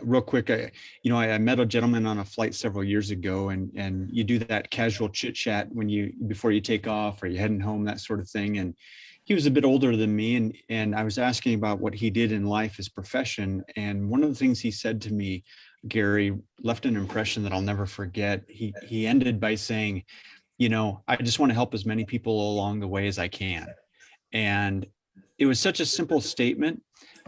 Real quick, I met a gentleman on a flight several years ago, and you do that casual chit chat before you take off or you're heading home, that sort of thing. And he was a bit older than me, and I was asking about what he did in life, his profession. And one of the things he said to me, Gary, left an impression that I'll never forget. He ended by saying, I just want to help as many people along the way as I can. And it was such a simple statement.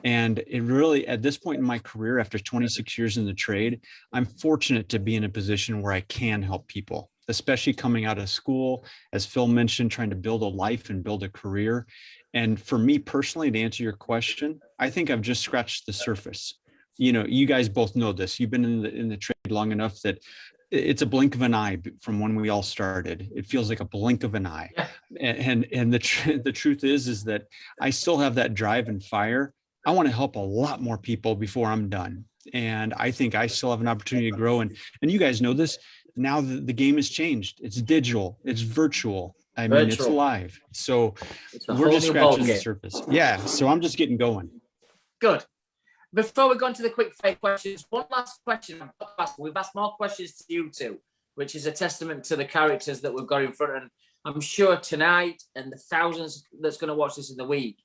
And it really, at this point in my career, after 26 years in the trade, I'm fortunate to be in a position where I can help people, especially coming out of school, as Phil mentioned, trying to build a life and build a career. And for me personally, to answer your question, I think I've just scratched the surface. You guys both know this. You've been in the trade long enough that it's a blink of an eye from when we all started. It feels like a blink of an eye. Yeah. And the truth is that I still have that drive and fire. I want to help a lot more people before I'm done. And I think I still have an opportunity to grow. And you guys know this. Now the game has changed. It's digital. It's virtual. I mean, it's live. So we're just scratching the surface. Yeah. So I'm just getting going. Good. Before we go into the quick fire questions, one last question. We've asked more questions to you two, which is a testament to the characters that we've got in front. And I'm sure tonight and the thousands that's going to watch this in the week,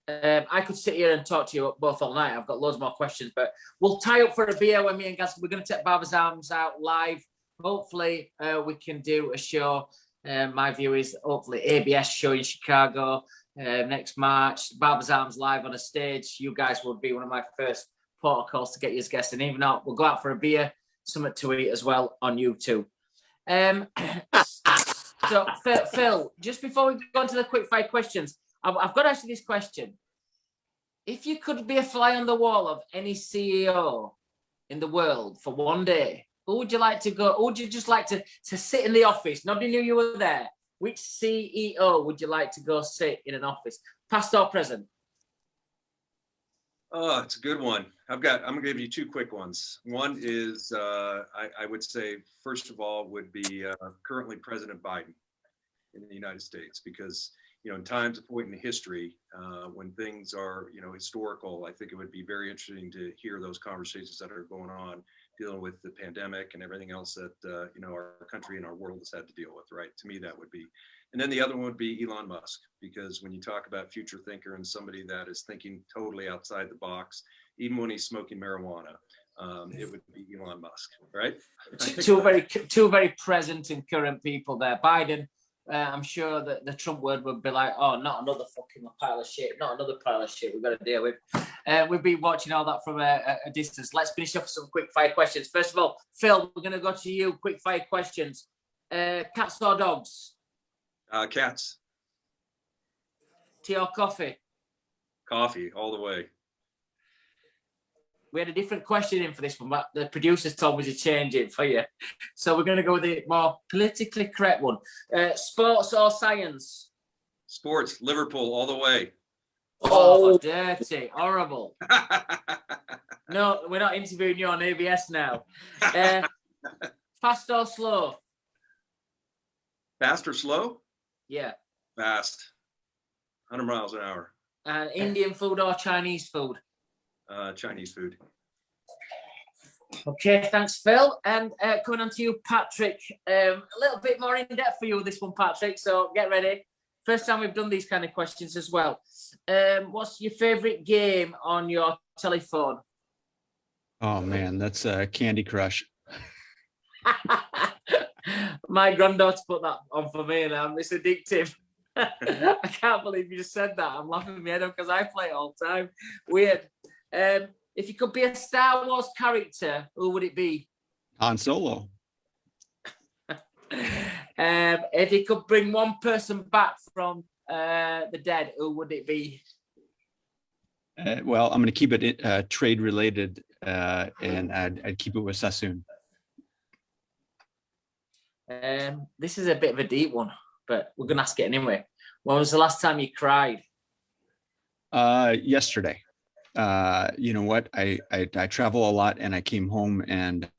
I could sit here and talk to you both all night. I've got loads more questions, but we'll tie up for a beer when me and Gaz, we're going to take Barber's Arms out live. Hopefully we can do a show. My view is hopefully ABS show in Chicago next March. Barber's Arms live on a stage. You guys will be one of my first protocols to get you as guests. And even not, we'll go out for a beer, something to eat as well on YouTube. So Phil, just before we go into the quick fire questions, I've got to ask you this question. If you could be a fly on the wall of any CEO in the world for one day, Who would you like to go? Who would you just like to sit in the office? Nobody knew you were there. Which CEO would you like to go sit in an office? Past or present? Oh, it's a good one. I'm gonna give you two quick ones. One is I would say, first of all, would be currently President Biden in the United States, because in times of point in history, when things are historical, I think it would be very interesting to hear those conversations that are going on, dealing with the pandemic and everything else that our country and our world has had to deal with. Right? To me, that would be. And then the other one would be Elon Musk, because when you talk about future thinker and somebody that is thinking totally outside the box, even when he's smoking marijuana, it would be Elon Musk, right? Two very present and current people there. Biden, I'm sure that the Trump word would be like, oh, not another fucking pile of shit, not another pile of shit we've got to deal with. We've been watching all that from a distance. Let's finish off with some quick fire questions. First of all, Phil, we're going to go to you. Quick fire questions. Cats or dogs? Cats. Tea or coffee? Coffee, all the way. We had a different question in for this one, but the producers told me to change it for you. So we're going to go with the more politically correct one. Sports or science? Sports, Liverpool, all the way. Oh, dirty, horrible. No, we're not interviewing you on ABS now. Fast or slow? Fast or slow? Yeah. Fast. 100 miles an hour. And Indian food or Chinese food? Chinese food. Okay, thanks, Phil. And coming on to you, Patrick. A little bit more in depth for you, this one, Patrick. So get ready. First time we've done these kind of questions as well. What's your favourite game on your telephone? Oh man, that's Candy Crush. My granddaughter put that on for me, and it's addictive. I can't believe you just said that. I'm laughing my head off because I play it all the time. Weird. If you could be a Star Wars character, who would it be? Han Solo. If you could bring one person back from the dead, who would it be? Well, I'm going to keep it trade related, and I'd keep it with Sassoon. This is a bit of a deep one, but we're going to ask it anyway. When was the last time you cried? Yesterday. You know what? I travel a lot, and I came home, and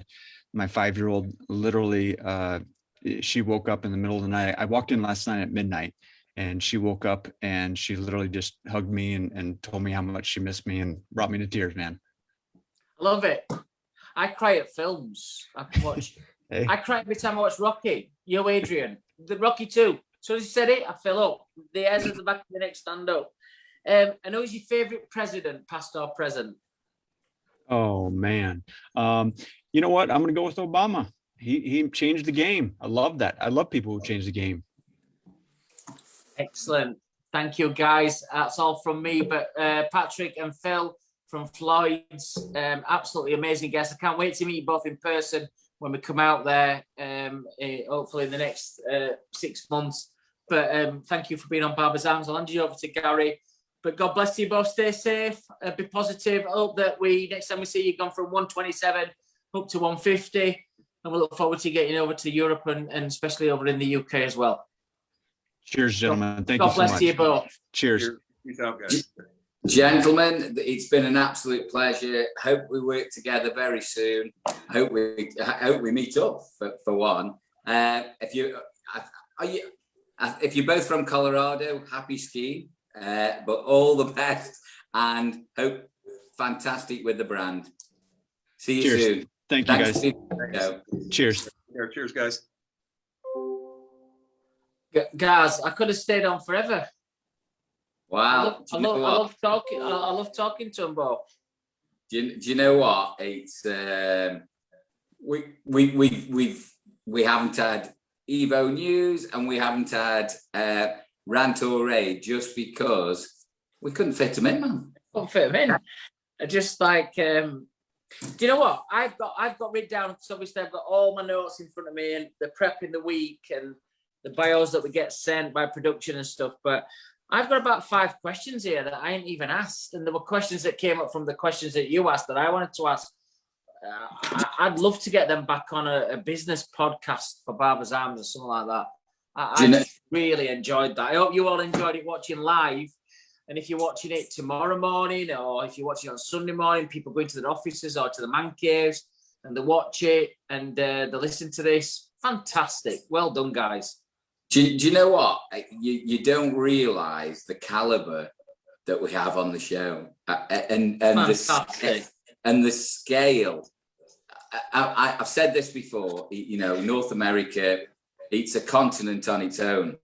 my 5-year-old literally, she woke up in the middle of the night. I walked in last night at midnight, and she woke up and she literally just hugged me and told me how much she missed me and brought me to tears, man. I love it. I cry at films. I can watch. Hey. I cry every time I watch Rocky. You, Adrian. The Rocky 2. So as you said it, I fill up. The hairs at the back of the neck stand up. And who's your favourite president, past or present? Oh man. You know what? I'm going to go with Obama. He changed the game. I love that. I love people who change the game. Excellent. Thank you, guys. That's all from me. But Patrick and Phil from Floyd's, absolutely amazing guests. I can't wait to meet you both in person when we come out there, hopefully in the next 6 months. But thank you for being on Barber's Arms. I'll hand you over to Gary. But God bless you both. Stay safe. Be positive. I hope that next time we see you, gone from 127 up to 150. And we look forward to getting over to Europe and especially over in the UK as well. Cheers, gentlemen. Thank you so much. God bless you both. Cheers. Peace out, guys. Gentlemen, it's been an absolute pleasure. Hope we work together very soon. Hope we meet up for one. If you're both from Colorado, happy skiing. But all the best and hope fantastic with the brand. See you soon. Thank you, guys. Cheers. Yeah, cheers, guys. Guys, I could have stayed on forever. Wow. I love talking. I love talking to them both. Do you know what? It's we haven't had Evo News and we haven't had Rant or Raid just because we couldn't fit them in, man. Couldn't fit them in. I just like. Do you know what I've got written down? Because obviously I've got all my notes in front of me and the prep in the week and the bios that we get sent by production and stuff. But I've got about 5 questions here that I ain't even asked, and there were questions that came up from the questions that you asked that I wanted to ask. I'd love to get them back on a business podcast for Barber's Arms or something like that. Do you know- I really enjoyed that. I hope you all enjoyed it watching live. And if you're watching it tomorrow morning, or if you're watching it on Sunday morning, people going to their offices or to the man caves and they watch it and they listen to this. Fantastic. Well done, guys. Do you know what? You don't realise the calibre that we have on the show, and the scale. I've said this before. You know, North America, it's a continent on its own,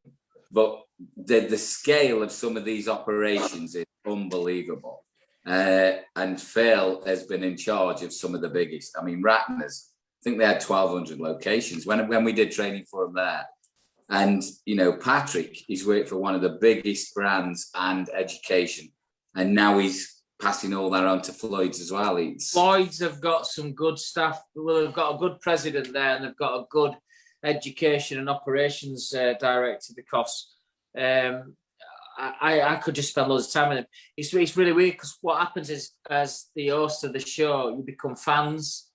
but the scale of some of these operations is unbelievable. And Phil has been in charge of some of the biggest. I mean, Ratner's, I think they had 1,200 locations when we did training for them there. And, you know, Patrick, he's worked for one of the biggest brands and education. And now he's passing all that on to Floyd's as well. Floyd's have got some good staff. Well, they've got a good president there, and they've got a good education and operations director, because I could just spend loads of time with him. It's really weird, because what happens is, as the host of the show, you become fans.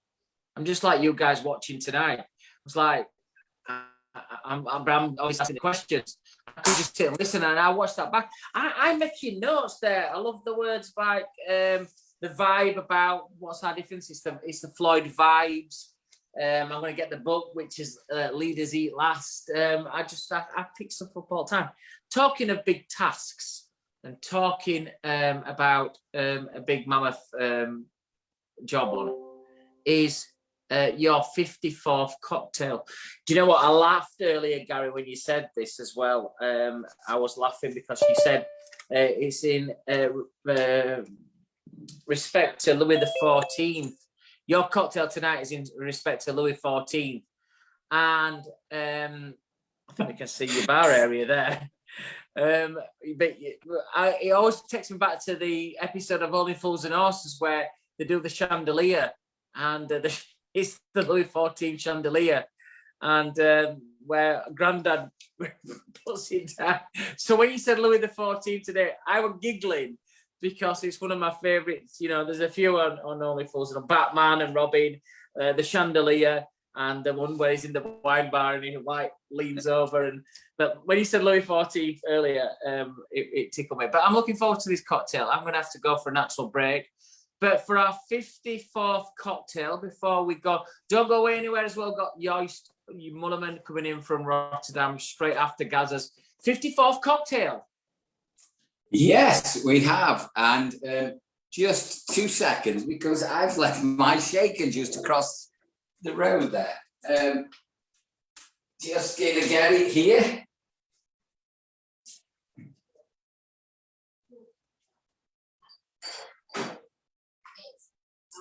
I'm just like you guys watching tonight. It's like, I'm always asking the questions. I could just sit and listen, and I watch that back. I'm making notes there. I love the words like the vibe about what's our difference. It's the Floyd vibes. I'm going to get the book, which is Leaders Eat Last. I pick stuff up all the time. Talking of big tasks and talking about a big mammoth job on is your 54th cocktail. Do you know what? I laughed earlier, Gary, when you said this as well. I was laughing because you said it's in respect to Louis XIV. Your cocktail tonight is in respect to Louis XIV. And I think we can see your bar area there. But it always takes me back to the episode of Only Fools and Horses where they do the chandelier, and it's the Louis XIV chandelier, and where Grandad puts it down. So when you said Louis XIV today, I was giggling because it's one of my favourites. You know, there's a few on Only Fools, Batman and Robin, the chandelier, and the one where he's in the wine bar and he leans over. But when you said Louis XIV earlier, it tickled me. But I'm looking forward to this cocktail. I'm going to have to go for a natural break. But for our 54th cocktail, before we go, don't go away anywhere as well. Got Joist, Mullerman coming in from Rotterdam straight after Gazza's 54th cocktail. Yes, we have. And just 2 seconds, because I've left my shaker just across the road there. Just going to get it here.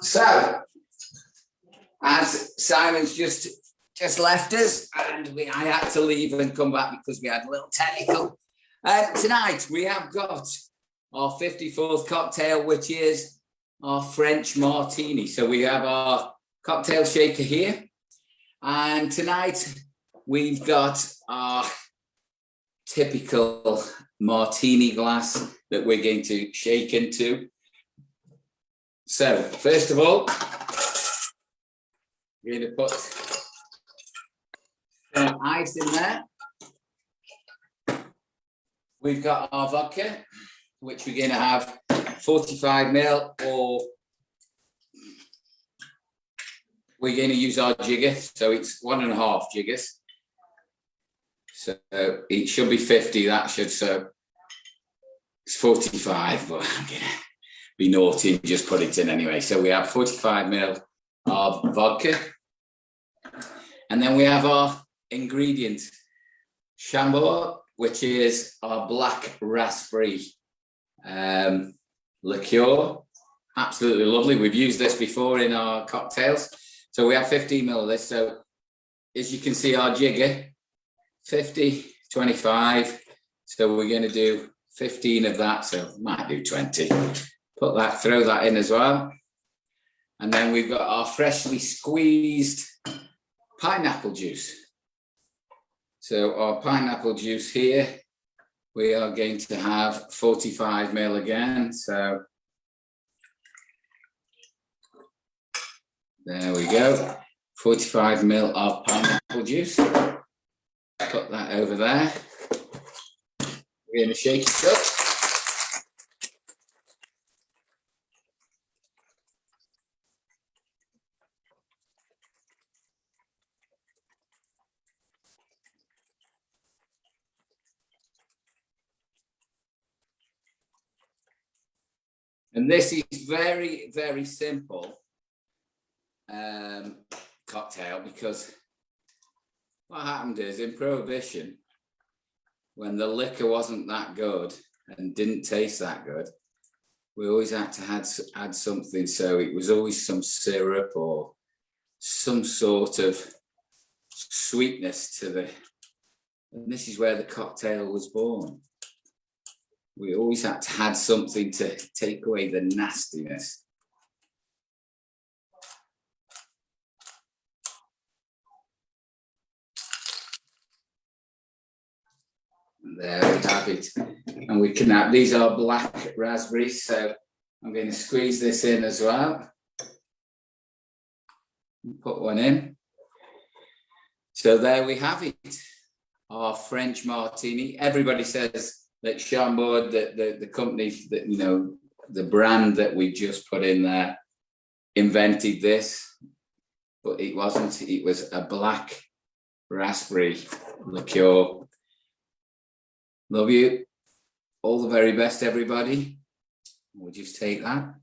So, as Simon's just left us, and I had to leave and come back because we had a little technical. Tonight we have got our 54th cocktail, which is our French martini. So we have our cocktail shaker here, and tonight we've got our typical martini glass that we're going to shake into. So, first of all, we're going to put some ice in there. We've got our vodka, which we're going to have 45 ml, or we're going to use our jigger. So it's 1.5 jiggers. So it should be 50. That should, so it's 45, but I'm going to be naughty and just put it in anyway. So we have 45 ml of vodka, and then we have our ingredient Chambord, which is our black raspberry liqueur. Absolutely lovely. We've used this before in our cocktails. So we have 15 ml of this. So as you can see, our jigger 50, 25. So we're going to do 15 of that. So might do 20. Throw that in as well. And then we've got our freshly squeezed pineapple juice. So our pineapple juice here, we are going to have 45 ml again. So There we go. 45 ml of pineapple juice. Put that over there. We're going to shake it up. And this is very, very simple cocktail, because what happened is in Prohibition, when the liquor wasn't that good and didn't taste that good, we always had to add something. So it was always some syrup or some sort of sweetness to the, and this is where the cocktail was born. We always had to add something to take away the nastiness. And there we have it. And we can have, these are black raspberries, so I'm going to squeeze this in as well. Put one in. So there we have it, our French martini. Everybody says that Chambord, the company that, you know, the brand that we just put in there, invented this, but it wasn't. It was a black raspberry liqueur. Love you. All the very best, everybody. We'll just take that.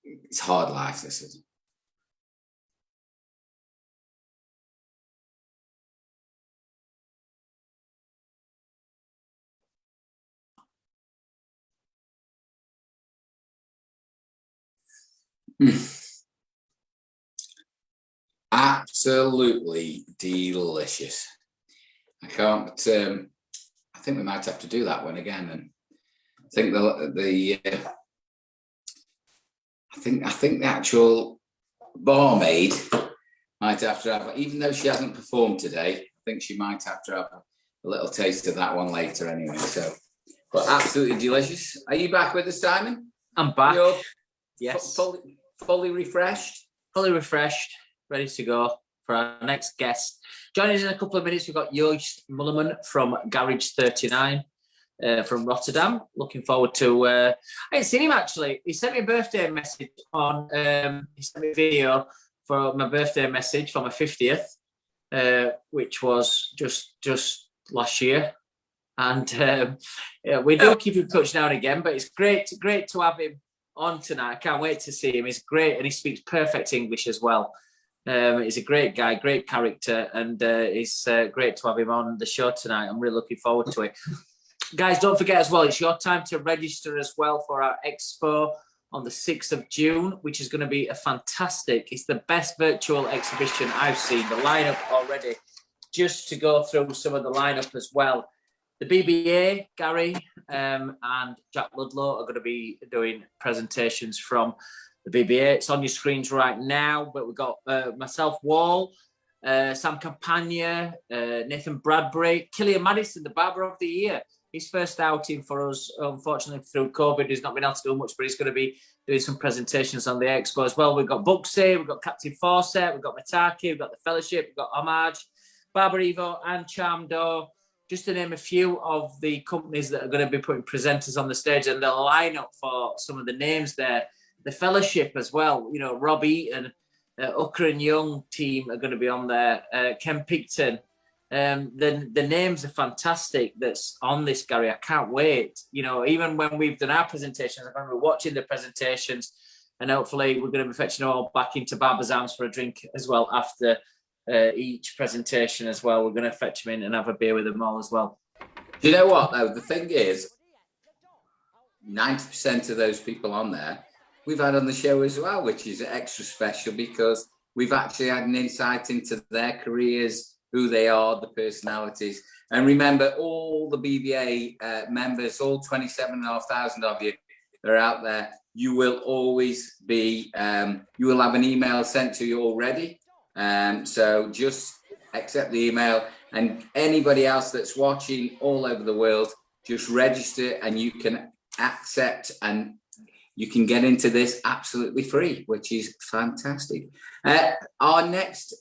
It's hard life, this is. Absolutely delicious. I can't. I think we might have to do that one again. And I think I think the actual barmaid might have to have, even though she hasn't performed today, I think she might have to have a little taste of that one later anyway. So, but absolutely delicious. Are you back with us, Simon? I'm back. You're yes. Fully refreshed? Fully refreshed, ready to go for our next guest. Joining us in a couple of minutes, we've got Joost Mullerman from Garage 39 from Rotterdam. Looking forward to, I ain't seen him actually. He sent me a birthday message on, he sent me a video for my birthday message for my 50th, which was just last year. And yeah, we do keep in touch now and again, but it's great to have him on tonight. I can't wait to see him. He's great, and he speaks perfect English as well. He's a great guy, great character, and it's great to have him on the show tonight. I'm really looking forward to it. Guys, don't forget as well, it's your time to register as well for our expo on the 6th of June, which is going to be a fantastic, it's the best virtual exhibition I've seen. The lineup already, just to go through some of the lineup as well. The BBA, Gary and Jack Ludlow are going to be doing presentations from the BBA. It's on your screens right now, but we've got myself, Wall, Sam Campagna, Nathan Bradbury, Killian Madison, the Barber of the Year. His first outing for us, unfortunately, through COVID. He's not been able to do much, but he's going to be doing some presentations on the expo as well. We've got Buxy, we've got Captain Fawcett, we've got Mataki, we've got the Fellowship, we've got Homage, Barber Evo, and Charmdo, just to name a few of the companies that are going to be putting presenters on the stage, and the lineup for some of the names there. The Fellowship as well, you know, Rob Eaton, Ucker and Young team are going to be on there, Ken Picton. The names are fantastic that's on this, Gary. I can't wait. You know, even when we've done our presentations, I'm going to be watching the presentations, and hopefully we're going to be fetching all back into Barber's Arms for a drink as well after each presentation as well. We're going to fetch them in and have a beer with them all as well. Do you know what, though? The thing is, 90% of those people on there, we've had on the show as well, which is extra special because we've actually had an insight into their careers, who they are, the personalities. And remember, all the BBA members, all 27,500 of you that are out there, you will always be, you will have an email sent to you already. So just accept the email, and anybody else that's watching all over the world, just register and you can accept, and you can get into this absolutely free, which is fantastic. Our next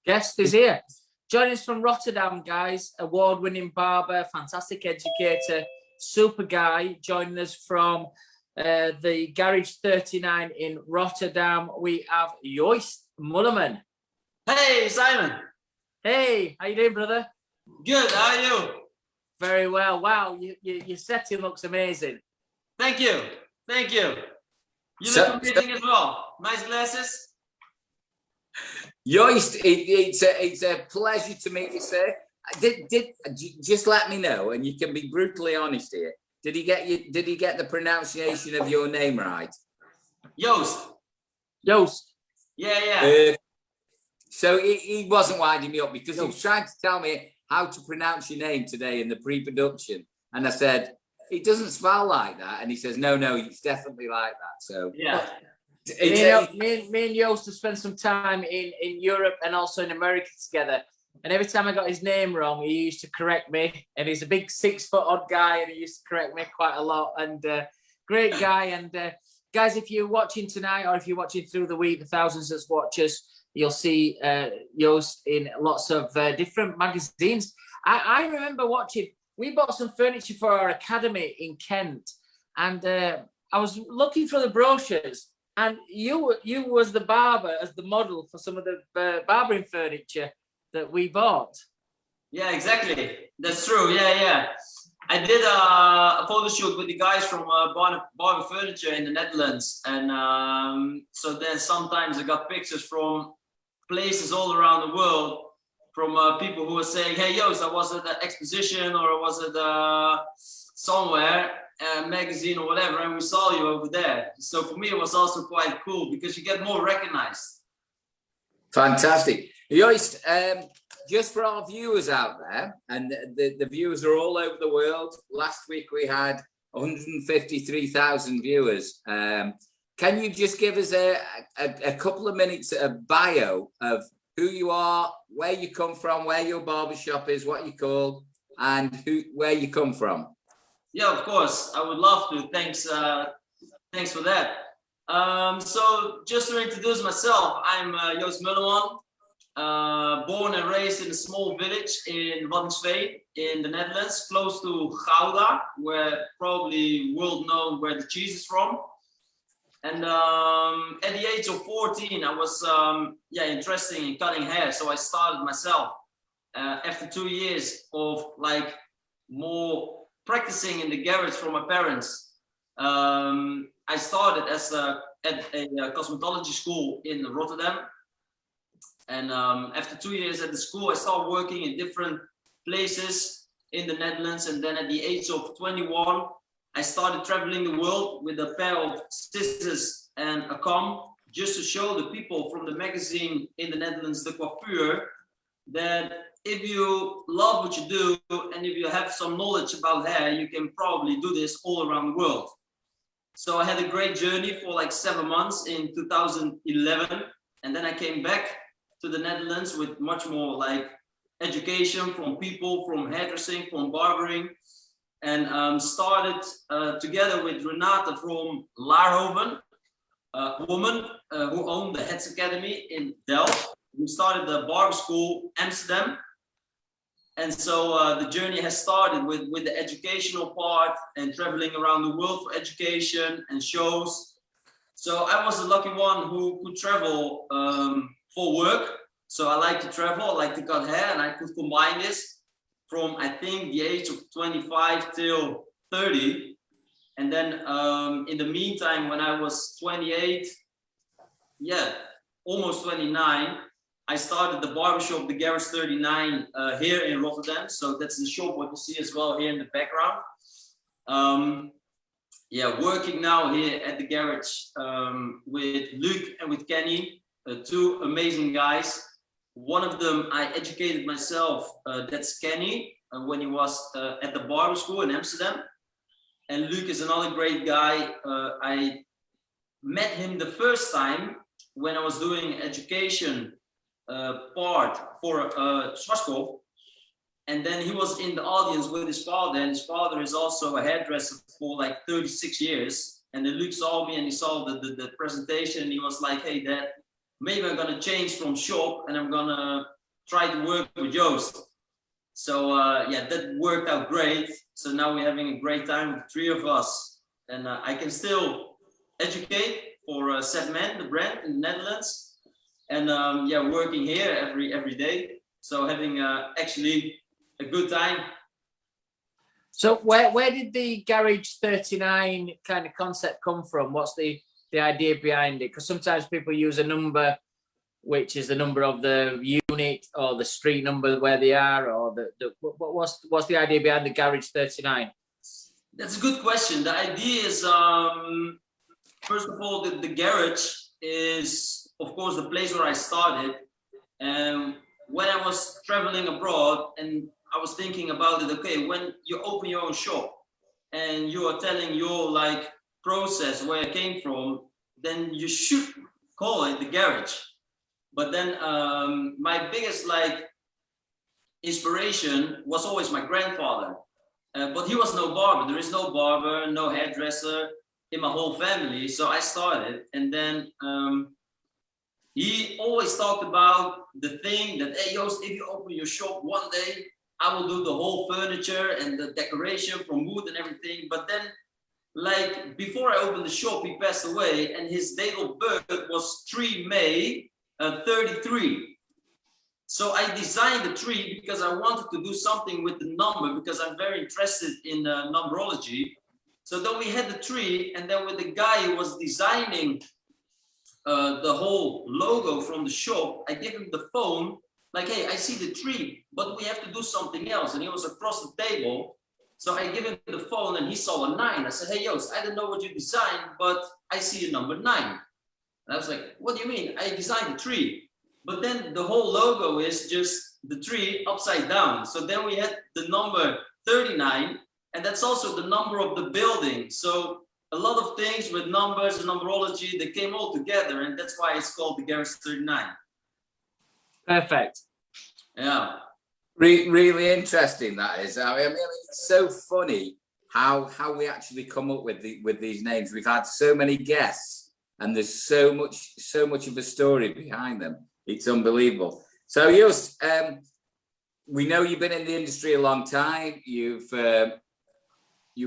guest is here. Joining us from Rotterdam, guys. Award-winning barber, fantastic educator, super guy. Joining us from the Garage 39 in Rotterdam, we have Joost Mullerman. Hey, Simon. Hey, how you doing, brother? Good, how are you? Very well. Wow, your setting looks amazing. Thank you. Thank you. You So- look amazing as well. Nice glasses. Joost, it's a pleasure to meet you, sir. Just let me know, and you can be brutally honest here. Did he get the pronunciation of your name right? Joost. Joost. Yeah. So he wasn't winding me up because he was trying to tell me how to pronounce your name today in the pre-production, and I said it doesn't spell like that, and he says no, it's definitely like that. So Yeah. Me and Joost have spent some time in Europe and also in America together. And every time I got his name wrong, he used to correct me. And he's a big 6 foot odd guy, and he used to correct me quite a lot. And great guy. And guys, if you're watching tonight, or if you're watching through the week, the thousands that watch us, you'll see Joost in lots of different magazines. I remember watching. We bought some furniture for our academy in Kent, and I was looking for the brochures. And you was the barber as the model for some of the barbering furniture that we bought. Yeah, exactly. That's true. Yeah. I did a photo shoot with the guys from Barber Furniture in the Netherlands. And so then sometimes I got pictures from places all around the world from people who were saying, hey, Joost, I was at the exposition, or I was at somewhere, a magazine or whatever, and we saw you over there. So for me, it was also quite cool because you get more recognized. fantastic. Joost, just for our viewers out there, and the viewers are all over the world. Last week we had 153,000 viewers. Can you just give us a couple of minutes of bio of who you are, where you come from, where your barbershop is, what you call, and where you come from? Yeah, of course. I would love to. Thanks for that. So just to introduce myself, I'm Joost Mullerman, born and raised in a small village in Waddinxveen in the Netherlands, close to Gouda, where probably world known where the cheese is from. And at the age of 14, I was interested in cutting hair, so I started myself. After 2 years of like more practicing in the garage from my parents, I started at a cosmetology school in Rotterdam. And after 2 years at the school, I started working in different places in the Netherlands. And then at the age of 21, I started traveling the world with a pair of scissors and a comb, just to show the people from the magazine in the Netherlands, De Coiffure, that if you love what you do and if you have some knowledge about hair, you can probably do this all around the world. So I had a great journey for like 7 months in 2011. And then I came back to the Netherlands with much more like education from people, from hairdressing, from barbering, and started together with Renate from Laarhoven, a woman who owned the Heads Academy in Delft. We started the barber school Amsterdam. And so the journey has started with the educational part and traveling around the world for education and shows. So I was the lucky one who could travel for work. So I like to travel, I like to cut hair, and I could combine this from, I think, the age of 25 till 30. And then in the meantime, when I was 28, almost 29, I started the barbershop, the Garage 39, here in Rotterdam. So that's the shop what you see as well here in the background. Working now here at the garage with Luc and with Kenny, 2 amazing guys. One of them I educated myself, that's Kenny, when he was at the barber school in Amsterdam. And Luc is another great guy. I met him the first time when I was doing education part for Schwarzkopf. And then he was in the audience with his father, and his father is also a hairdresser for like 36 years. And then Luke saw me and he saw the presentation. And he was like, hey, Dad, maybe I'm going to change from shop and I'm going to try to work with Joost. So yeah, that worked out great. So now we're having a great time with the three of us. And I can still educate for Setman, the brand in the Netherlands. And yeah, working here every day. So having actually a good time. So where did the Garage 39 kind of concept come from? What's the idea behind it? Because sometimes people use a number, which is the number of the unit or the street number where they are, or what's the idea behind the Garage 39? That's a good question. The idea is, first of all, the garage is, of course, the place where I started. And when I was traveling abroad and I was thinking about it, okay, when you open your own shop and you are telling your like process where it came from, then you should call it the garage. But then my biggest like inspiration was always my grandfather. But he was no barber. There is no barber, no hairdresser in my whole family. So I started, and then he always talked about the thing that, hey, Joost, if you open your shop one day, I will do the whole furniture and the decoration from wood and everything. But then, like, before I opened the shop, he passed away, and his date of birth was 3 May 33. So I designed the tree because I wanted to do something with the number, because I'm very interested in numerology. So then we had the tree, and then with the guy who was designing the whole logo from the shop, I gave him the phone, like, hey, I see the tree, but we have to do something else. And he was across the table. So I gave him the phone and he saw a 9. I said, hey, Joost, I don't know what you designed, but I see a number 9. And I was like, what do you mean? I designed the tree. But then the whole logo is just the tree upside down. So then we had the number 39, and that's also the number of the building. So a lot of things with numbers and numerology, they came all together, and that's why it's called the Garage 39. Perfect. Yeah. Really interesting, that is. I mean, it's so funny how we actually come up with these names. We've had so many guests, and there's so much of a story behind them. It's unbelievable. So, Joost, we know you've been in the industry a long time. You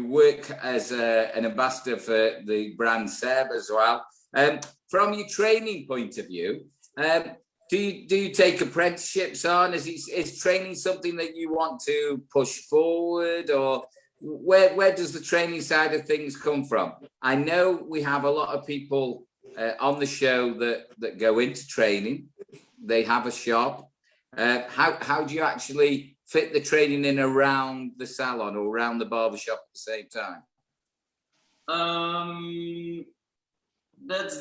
work as an ambassador for the brand Seb as well. From your training point of view, do you take apprenticeships on? Is training something that you want to push forward, or where does the training side of things come from? I know we have a lot of people on the show that go into training. They have a shop. How do you actually fit the training in around the salon or around the barbershop at the same time? That's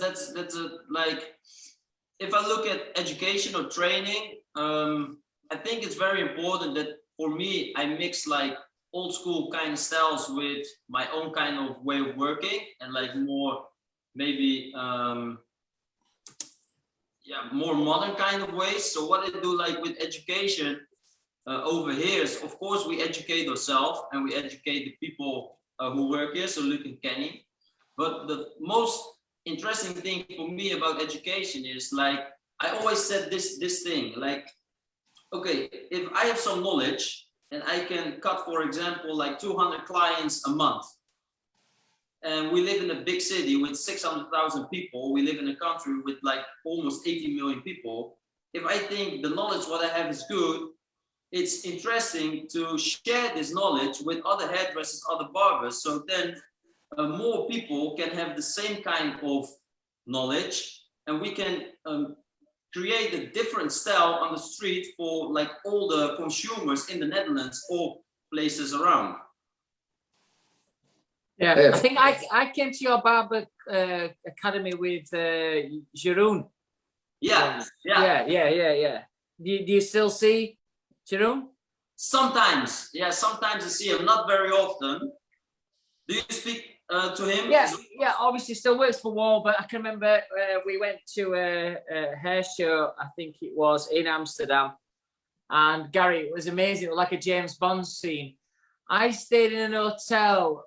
a, like, if I look at education or training, I think it's very important that for me, I mix like old school kind of styles with my own kind of way of working, and like more maybe more modern kind of ways. So what I do like with education over here is, of course, we educate ourselves and we educate the people who work here, so Luke and Kenny. But the most interesting thing for me about education is, like, I always said this thing, like, okay, if I have some knowledge and I can cut, for example, like 200 clients a month, and we live in a big city with 600,000 people. We live in a country with like almost 80 million people. If I think the knowledge what I have is good, it's interesting to share this knowledge with other hairdressers, other barbers. So then more people can have the same kind of knowledge, and we can create a different style on the street for like all the consumers in the Netherlands or places around. Yeah, I think I came to your barber academy with Jeroen. Yeah. Do you still see Jeroen? Sometimes, yeah. Sometimes I see him, not very often. Do you speak to him? Yeah. Obviously, still works for Wall, but I can remember we went to a hair show. I think it was in Amsterdam, and Gary, it was amazing. It was like a James Bond scene. I stayed in an hotel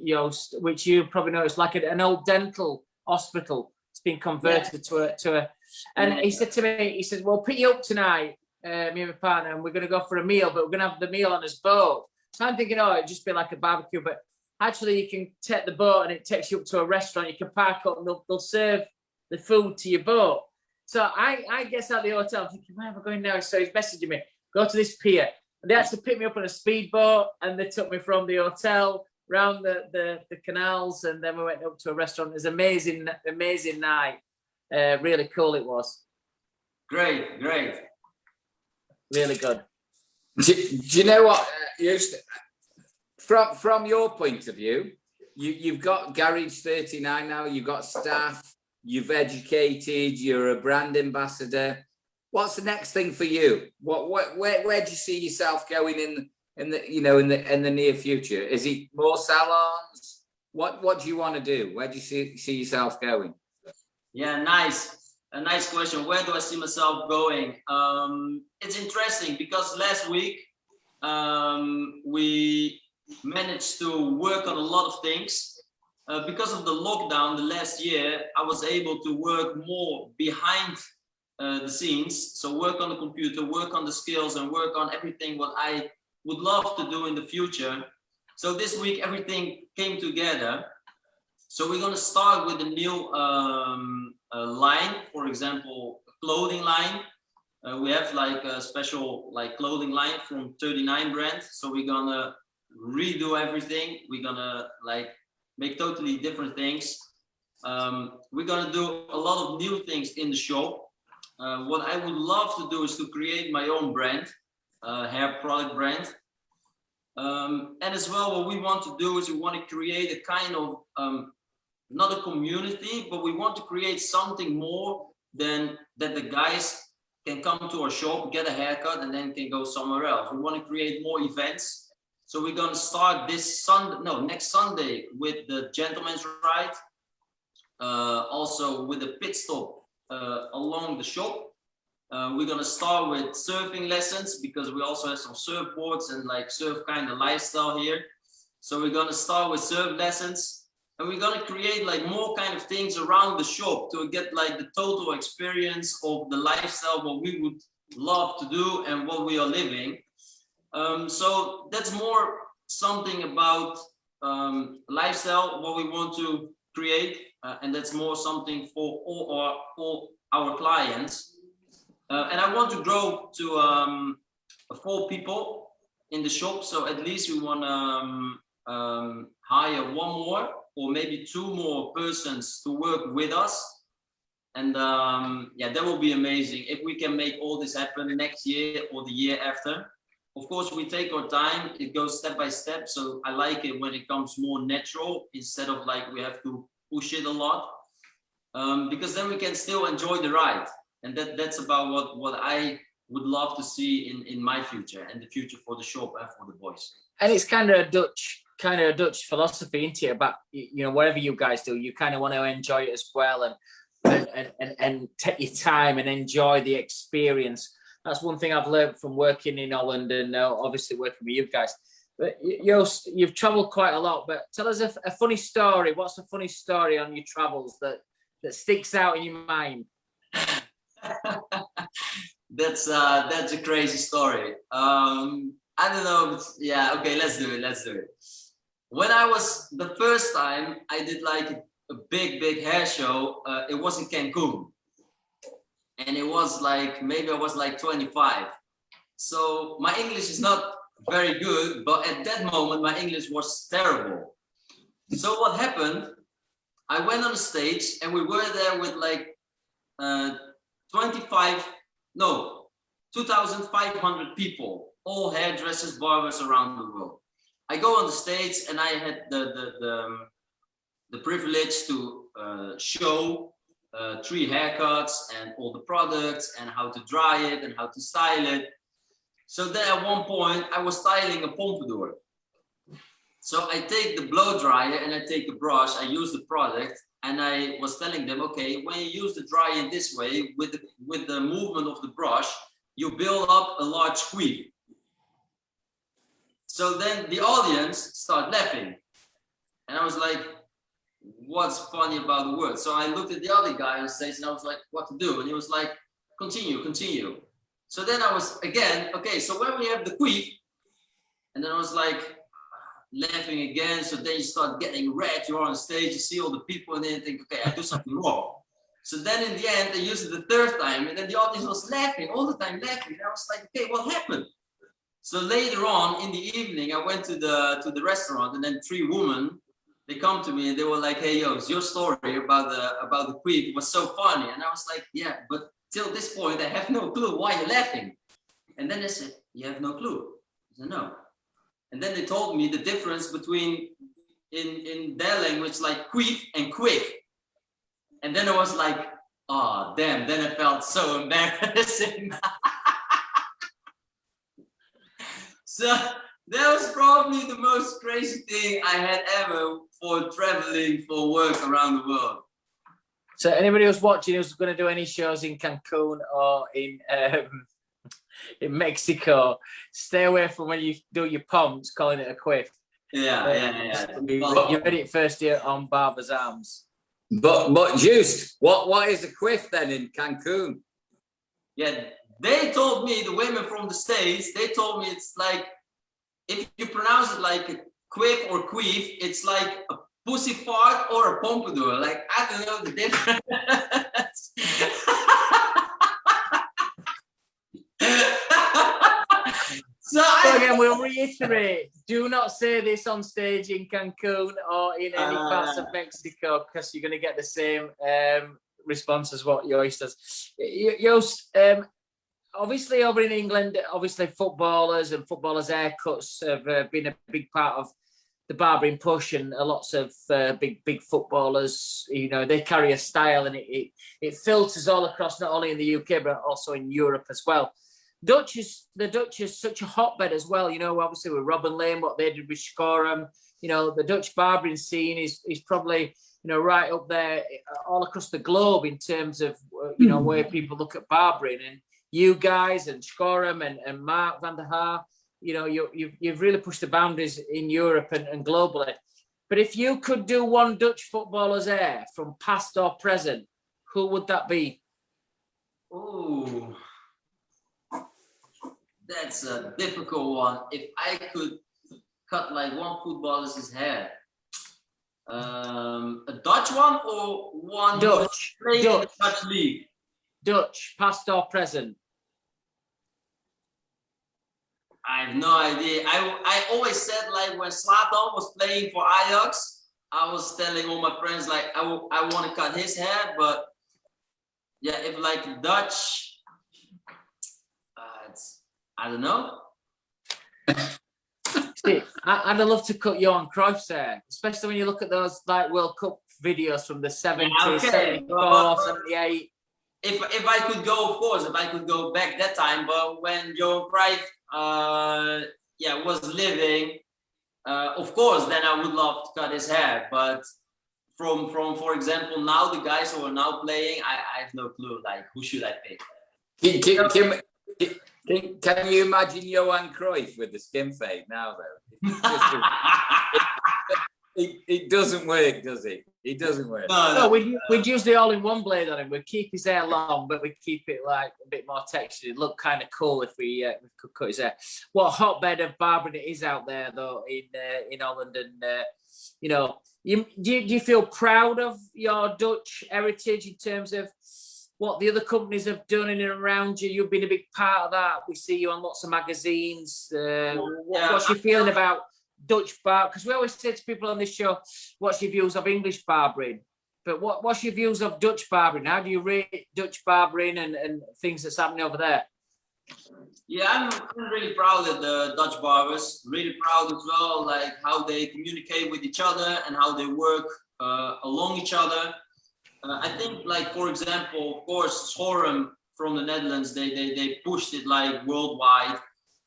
Joost, which you probably know, it's like an old dental hospital. It's been converted to a. And he said to me, he said, "We'll pick you up tonight, me and my partner, and we're going to go for a meal, but we're going to have the meal on his boat." So I'm thinking, oh, it'd just be like a barbecue, but actually you can take the boat and it takes you up to a restaurant. You can park up and they'll serve the food to your boat. So I get out of the hotel, I'm thinking, where am I going now? So he's messaging me, go to this pier. And they actually picked me up on a speedboat and they took me from the hotel around the canals, and then we went up to a restaurant. It was an amazing night. Really cool it was. Great. Really good. Do you know what, Joost? From your point of view, you've got Garage 39 now, you've got staff, you've educated, you're a brand ambassador. What's the next thing for you? Where do you see yourself going in the near future? Is it more salons? What do you want to do? Where do you see yourself going? Yeah, nice. A nice question. Where do I see myself going? It's interesting because last week we managed to work on a lot of things. Because of the lockdown the last year, I was able to work more behind the scenes. So work on the computer, work on the skills, and work on everything what I would love to do in the future. So this week everything came together. So we're going to start with a new line, for example, a clothing line. We have like a special clothing line from 39 brand. So we're going to redo everything. We're going to make totally different things. We're going to do a lot of new things in the shop. What I would love to do is to create my own brand, hair product brand. And as well, what we want to do is we want to create a kind of, not a community, but we want to create something more than that the guys can come to our shop, get a haircut, and then can go somewhere else. We want to create more events. So we're going to start next Sunday with the Gentleman's Ride. Also with a pit stop along the shop. We're going to start with surfing lessons because we also have some surfboards and surf kind of lifestyle here. So we're going to start with surf lessons, and we're going to create more kind of things around the shop to get the total experience of the lifestyle, what we would love to do and what we are living. So that's more something about lifestyle, what we want to create, and that's more something for all our clients. And I want to grow to 4 people in the shop. So at least we want to hire 1 more or maybe 2 more persons to work with us. And that will be amazing if we can make all this happen next year or the year after. Of course, we take our time. It goes step by step. So I like it when it comes more natural instead of we have to push it a lot. Because then we can still enjoy the ride. And that's about what I would love to see in my future and the future for the shop and for the boys. And it's kind of a Dutch philosophy, isn't it? About whatever you guys do, you kind of want to enjoy it as well, and take your time and enjoy the experience. That's one thing I've learned from working in Holland and obviously working with you guys. But Joost, you've travelled quite a lot. But tell us a funny story. What's a funny story on your travels that sticks out in your mind? That's a crazy story. I don't know. Yeah, okay, let's do it. When I was the first time I did a big hair show, it was in Cancun, and it was maybe I was 25. So my English is not very good, but at that moment my English was terrible. So what happened? I went on the stage and we were there with 2,500 people, all hairdressers, barbers around the world. I go on the stage and I had the privilege to show 3 haircuts and all the products and how to dry it and how to style it. So then at one point I was styling a pompadour. So I take the blow dryer and I take a brush, I use the product, and I was telling them, okay, when you use the dryer in this way, with the movement of the brush, you build up a large squeeze. So then the audience start laughing. And I was like, what's funny about the word? So I looked at the other guy on stage and I was like, what to do? And he was like, continue. So then I was again, okay, so when we have the queef, and then I was like laughing again. So then you start getting red, you're on stage, you see all the people, and then you think, okay, I do something wrong. So then in the end, they used it the third time, and then the audience was laughing, all the time laughing. And I was like, okay, what happened? So later on in the evening, I went to the restaurant, and then 3 women, they come to me and they were like, hey, yo, it's your story about the queef. It was so funny. And I was like, yeah, but till this point, I have no clue why you're laughing. And then they said, you have no clue? I said, no. And then they told me the difference between, in their language, like queef and quiff. And then I was like, oh, damn. Then I felt so embarrassing. So that was probably the most crazy thing I had ever for traveling for work around the world. So anybody who's watching who's going to do any shows in Cancun or in Mexico, stay away from when you do your pumps, calling it a quiff. Yeah. You read it first here on Barber's Arms. But Juiced, what is a quiff then in Cancun? Yeah, they told me, the women from the States, they told me it's like, if you pronounce it like a quiff or queef, it's like a pussy fart or a pompadour. Like, I don't know the difference. So again, we'll reiterate, do not say this on stage in Cancun or in any parts of Mexico, because you're going to get the same response as what Joost does. Joost, obviously over in England, obviously footballers and footballers' haircuts have been a big part of the barbering push, and lots of big footballers, you know, they carry a style, and it filters all across, not only in the UK but also in Europe as well. The Dutch is such a hotbed as well, you know, obviously with Robin Lane, what they did with Schorum, you know, the Dutch barbering scene is probably, you know, right up there all across the globe in terms of, you know, where people look at barbering. And you guys and Schorum and Mark van der Haar, you know, you've really pushed the boundaries in Europe and globally. But if you could do one Dutch footballer's hair from past or present, who would that be? Oh, that's a difficult one. If I could cut like one footballer's hair, a Dutch one or one Dutch, playing in the Dutch league? Dutch, past or present? I have no idea. I always said, like, when Zlatan was playing for Ajax, I was telling all my friends, like, I want to cut his hair. But yeah, if like Dutch, I don't know. See, I'd love to cut Johan Cruyff's hair, especially when you look at those like World Cup videos from the 70s, Okay. 74, 78. If I could go, of course, if I could go back that time, but when Johan Cruyff was living, of course, then I would love to cut his hair. But from for example, now the guys who are now playing, I have no clue. Like, who should I pick? Can you imagine Johan Cruyff with the skin fade now, though? It doesn't work, does it? It doesn't work. No, we'd use the all-in-one blade on him. We'd keep his hair long, but we'd keep it like a bit more textured. It'd look kind of cool if we could cut his hair. What a hotbed of barbering it is out there, though, in Holland. And, you know, do you feel proud of your Dutch heritage in terms of what the other companies have done in and around you? You've been a big part of that. We see you on lots of magazines. What's your feeling about Dutch bar? Because we always say to people on this show, what's your views of English barbering? But what's your views of Dutch barbering? How do you rate Dutch barbering and things that's happening over there? Yeah, I'm really proud of the Dutch barbers. Really proud as well, like how they communicate with each other and how they work along each other. I think, like, for example, of course, Schorum from the Netherlands, they pushed it like worldwide.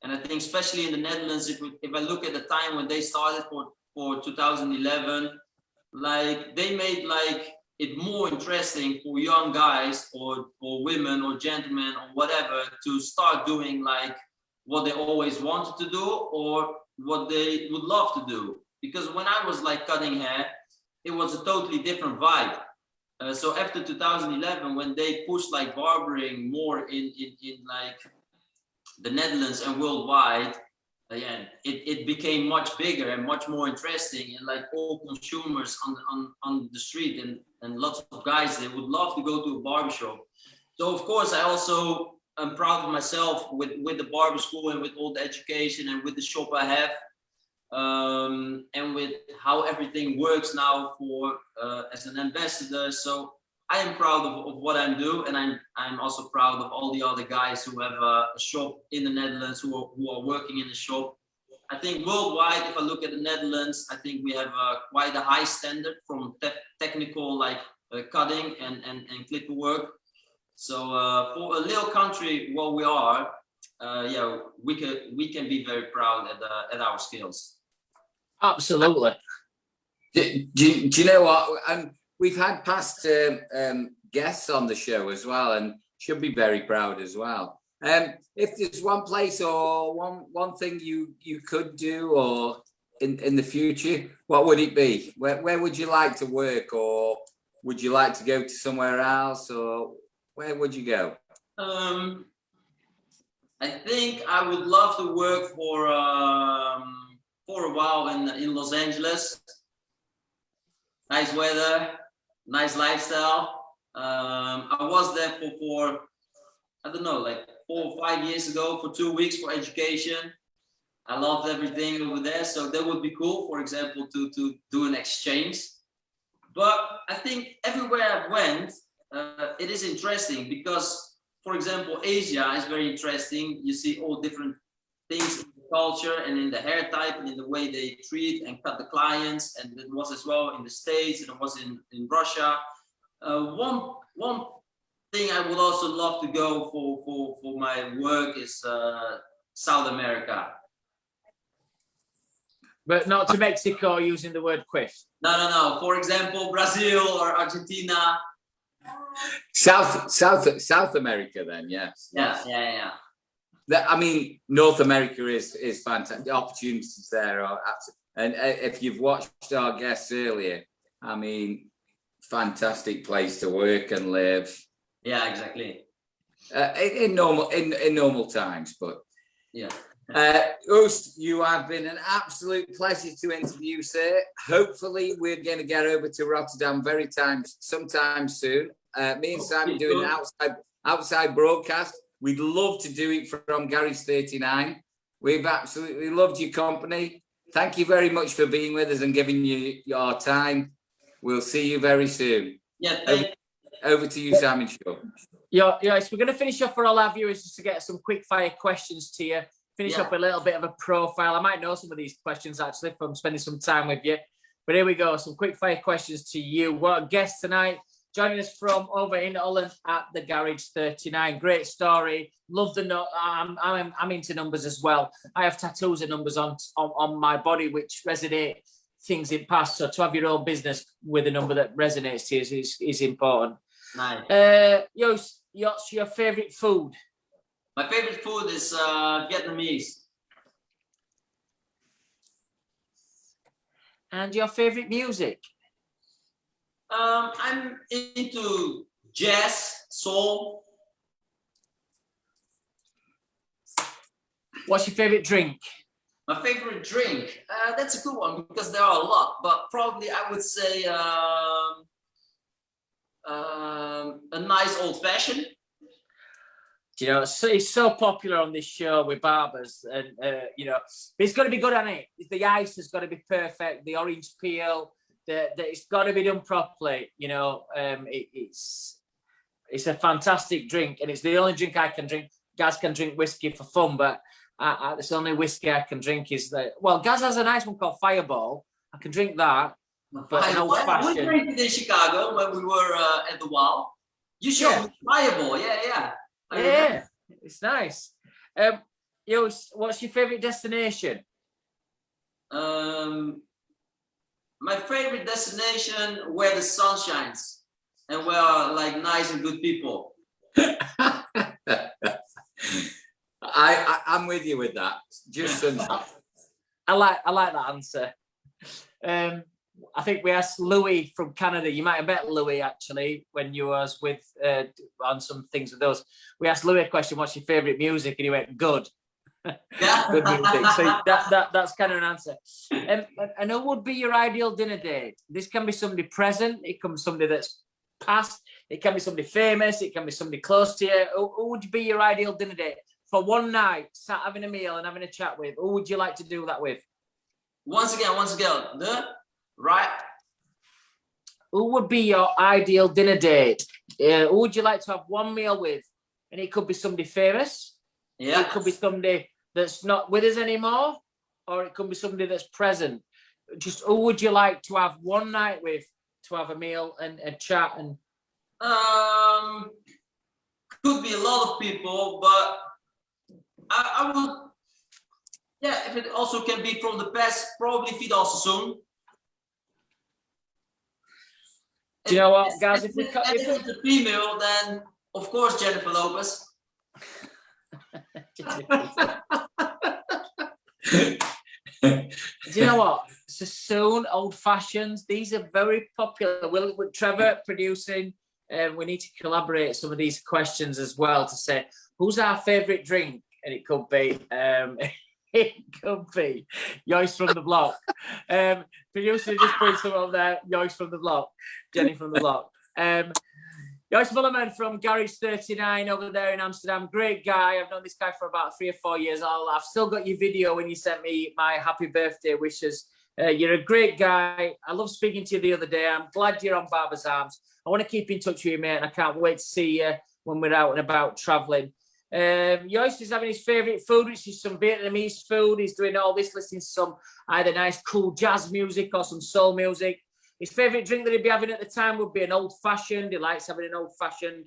And I think especially in the Netherlands, if I look at the time when they started for 2011, like, they made like it more interesting for young guys or women or gentlemen or whatever to start doing like what they always wanted to do or what they would love to do. because when I was like cutting hair, it was a totally different vibe. So after 2011, when they pushed like barbering more in like the Netherlands and worldwide, it became much bigger and much more interesting, and like all consumers on the street and lots of guys, they would love to go to a barbershop. So of course I also am proud of myself with the barber school and with all the education and with the shop I have, and with how everything works now for as an ambassador. So I am proud of what I'm doing, and I'm also proud of all the other guys who have a shop in the Netherlands, who are working in the shop. I think worldwide, if I look at the Netherlands, I think we have quite a high standard from technical like cutting and clipper work. So for a little country what we are, yeah, we can be very proud at our skills. Absolutely. Do you know what? We've had past guests on the show as well, and should be very proud as well. If there's one place or one thing you could do, or in the future, what would it be? Where would you like to work, or would you like to go to somewhere else, or where would you go? I think I would love to work for a while in Los Angeles. Nice weather, nice lifestyle. I was there for I don't know, like 4 or 5 years ago for 2 weeks for education. I loved everything over there, so that would be cool, for example, to do an exchange. But I think everywhere I went, it is interesting because, for example, Asia is very interesting. You see all different things in the culture and in the hair type and in the way they treat and cut the clients. And it was as well in the States, and it was in Russia. One thing I would also love to go for my work is South America. But not to Mexico using the word quiff. No. For example, Brazil or Argentina. South America, then, yes. Yeah. I mean, North America is fantastic. The opportunities there are absolutely. And if you've watched our guests earlier, I mean, fantastic place to work and live. Yeah, exactly. In normal times, but yeah. Oost, you have been an absolute pleasure to interview, sir. Hopefully, we're going to get over to Rotterdam sometime soon. Me and Simon doing an outside broadcast. We'd love to do it from Garage 39. We've absolutely loved your company. Thank you very much for being with us and giving you your time. We'll see you very soon. Yeah, over to you, Simon Shaw. Yeah, so we're going to finish off for all our viewers just to get some quick fire questions to you. Finish up with a little bit of a profile. I might know some of these questions actually from spending some time with you. But here we go. Some quick fire questions to you. What a guest tonight. Joining us from over in Holland at the Garage 39. Great story. Love the note. I'm into numbers as well. I have tattoos and numbers on my body which resonate things in past. So to have your own business with a number that resonates to you is important. Nice. What's your favorite food? My favorite food is Vietnamese. And your favorite music? I'm into jazz, soul. What's your favorite drink? My favorite drink? That's a good one because there are a lot, but probably I would say a nice old fashioned. You know, it's so popular on this show with barbers, and you know, but it's got to be good on it. The ice has got to be perfect. The orange peel, it's got to be done properly. You know, it's a fantastic drink, and it's the only drink I can drink. Gaz can drink whiskey for fun, but it's the only whiskey I can drink is that. Well, Gaz has a nice one called Fireball. I can drink that, but an old fashioned. We drank it in Chicago when we were at the Wild. You showed me Fireball, yeah. Yeah, it's nice. What's your favorite destination? My favorite destination where the sun shines and where are like nice and good people. I'm with you with that. Just sunshine. I like that answer. I think we asked Louis from Canada. You might have met Louis actually when you was with on some things with us. We asked Louis a question: "What's your favourite music?" And he went, "Good." Yeah. Good music. So that's kind of an answer. And who would be your ideal dinner date? This can be somebody present. It can be somebody that's past. It can be somebody famous. It can be somebody close to you. Who would be your ideal dinner date for one night? Sat having a meal and having a chat with. Who would you like to do that with? Once again, right. Who would be your ideal dinner date? Who would you like to have one meal with? And it could be somebody famous. Yeah. It could be somebody that's not with us anymore, or it could be somebody that's present. Just who would you like to have one night with to have a meal and a chat? And could be a lot of people, but I would. Yeah, if it also can be from the past, probably Vidal Sassoon. Do you know what, guys? If it's a female, then of course Jennifer Lopez. Do you know what? Sassoon, old fashions, these are very popular. With Trevor producing, we need to collaborate some of these questions as well to say who's our favourite drink, and it could be Joyce from the block. Producer just put some on there. Joyce from the block, Jenny from the block. Joyce Mullerman from Garage 39 over there in Amsterdam. Great guy. I've known this guy for about 3 or 4 years. I've still got your video when you sent me my happy birthday wishes. You're a great guy. I love speaking to you the other day. I'm glad you're on Barber's Arms. I want to keep in touch with you, mate, and I can't wait to see you when we're out and about travelling. Joyce is having his favourite food, which is some Vietnamese food. He's doing all this, listening to some either nice, cool jazz music or some soul music. His favourite drink that he'd be having at the time would be an old-fashioned. He likes having an old-fashioned.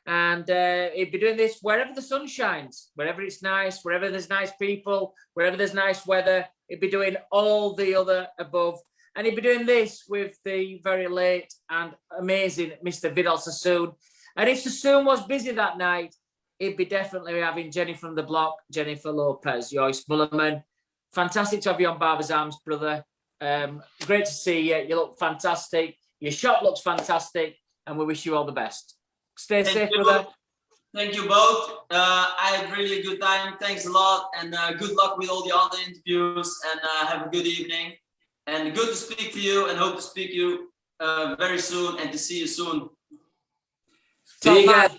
And he'd be doing this wherever the sun shines, wherever it's nice, wherever there's nice people, wherever there's nice weather. He'd be doing all the other above. And he'd be doing this with the very late and amazing Mr. Vidal Sassoon. And if Sassoon was busy that night, he'd be definitely having Jenny from the block, Jennifer Lopez, Joyce Mullerman. Fantastic to have you on Barber's Arms, brother. Great to see you. You look fantastic. Your shop looks fantastic, and we wish you all the best. Stay safe, brother. Thank you both. I had really a good time. Thanks a lot, and good luck with all the other interviews. And have a good evening. And good to speak to you, and hope to speak to you very soon, and to see you soon. See you guys.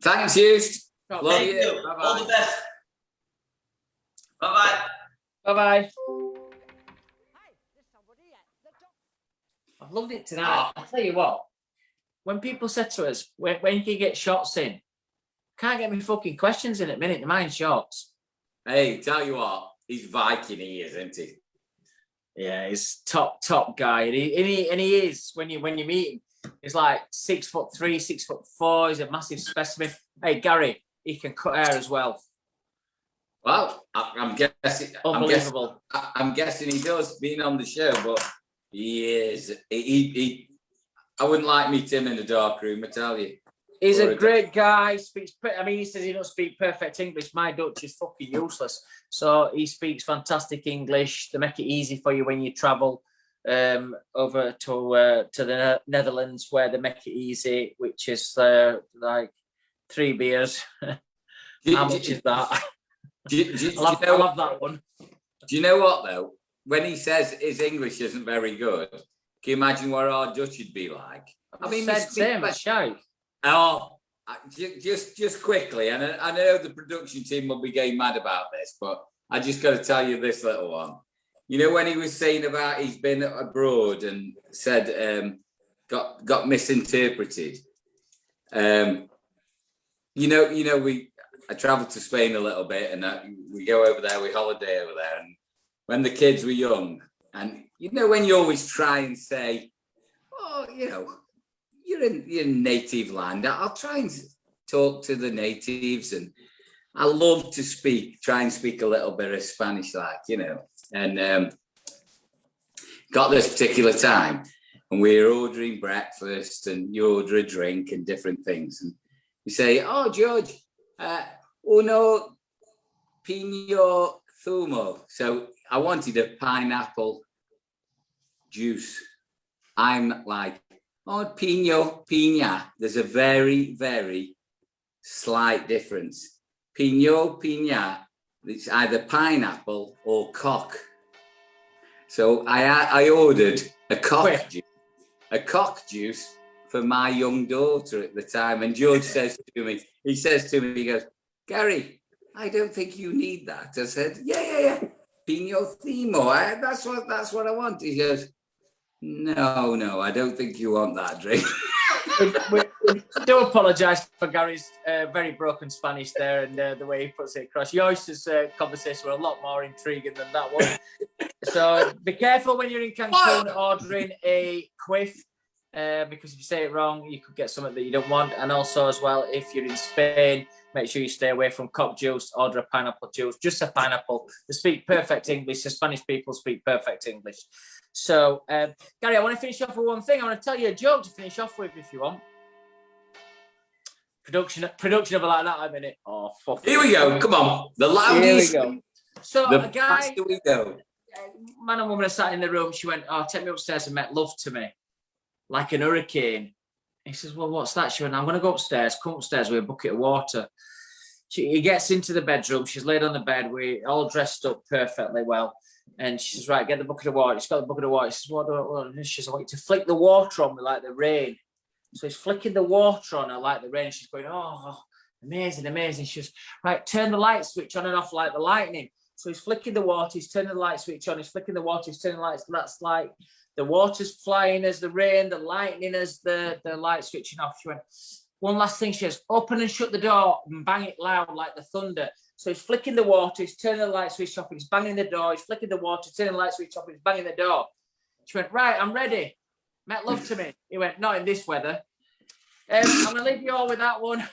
Thanks, Hughes. Thank you. Bye-bye. All the best. Bye-bye. Bye-bye. I've loved it tonight. I'll tell you what, when people said to us, when can you get shots in? Can't get me fucking questions in at minute. The mind shots. Hey, tell you what, he's Viking, he is, isn't he? Yeah, he's top guy, and he is when you meet him. He's like 6'3", 6'4". He's a massive specimen. Hey, Gary, he can cut hair as well. Well, I'm guessing. Unbelievable. I'm guessing he does, being on the show, but he is. I wouldn't like meet him in a dark room, I tell you. He's a great guy. He says he don't speak perfect English. My Dutch is fucking useless. So he speaks fantastic English. They make it easy for you when you travel over to the Netherlands, where they make it easy, which is like 3 beers. How much is that? I love that one. Do you know what, though? When he says his English isn't very good, can you imagine what our Dutch would be like? I mean, same shout. Oh, just quickly, and I know the production team will be getting mad about this, but I just got to tell you this little one. You know, when he was saying about he's been abroad and said got misinterpreted. I traveled to Spain a little bit, and we go over there, we holiday over there, and when the kids were young, and when you always try and say, oh, you're in native land, I'll try and talk to the natives, and I love to try and speak a little bit of Spanish, and got this particular time, and we're ordering breakfast, and you order a drink and different things, and you say, oh, George, uno pino zumo. So I wanted a pineapple juice. I'm like, oh, pina. There's a very, very slight difference. Pina, it's either pineapple or cock. So I ordered a cock juice for my young daughter at the time. And George says to me, he goes, Gary, I don't think you need that. I said, yeah. Pino Thimo. That's what I want. He goes, no, I don't think you want that drink. we do apologise for Gary's very broken Spanish there and the way he puts it across. Yours' conversation were a lot more intriguing than that one. So be careful when you're in Cancun ordering a quiff, because if you say it wrong, you could get something that you don't want. And also as well, if you're in Spain, make sure you stay away from cock juice, order a pineapple juice, just a pineapple. They speak perfect English. The Spanish people speak perfect English. So, Gary, I want to finish off with one thing. I want to tell you a joke to finish off with if you want. Production of a like that a minute. Oh, fuck. Here we go. Come on. The loudest. Here we go. So, the a guy, faster we go. man and woman are sat in the room. She went, oh, take me upstairs and make love to me. Like an hurricane. He says, well, what's that? She went, I'm going to go upstairs. Come upstairs with a bucket of water. He gets into the bedroom. She's laid on the bed. We're all dressed up perfectly well. And she says, right, get the bucket of water. He's got the bucket of water. He says, what do I want? She says, I want you to flick the water on me like the rain. So he's flicking the water on her like the rain. She's going, oh, amazing. She says, right, turn the light switch on and off like the lightning. So he's flicking the water. He's turning the light switch on. He's flicking the water. He's turning the lights. That's like the water's flying as the rain, the lightning as the light switching off. She went, one last thing. She says, open and shut the door and bang it loud like the thunder. So he's flicking the water, he's turning the light switch off, he's banging the door, he's flicking the water, turning the light switch off, he's banging the door. She went, right, I'm ready. Make love to me. He went, not in this weather. I'm going to leave you all with that one.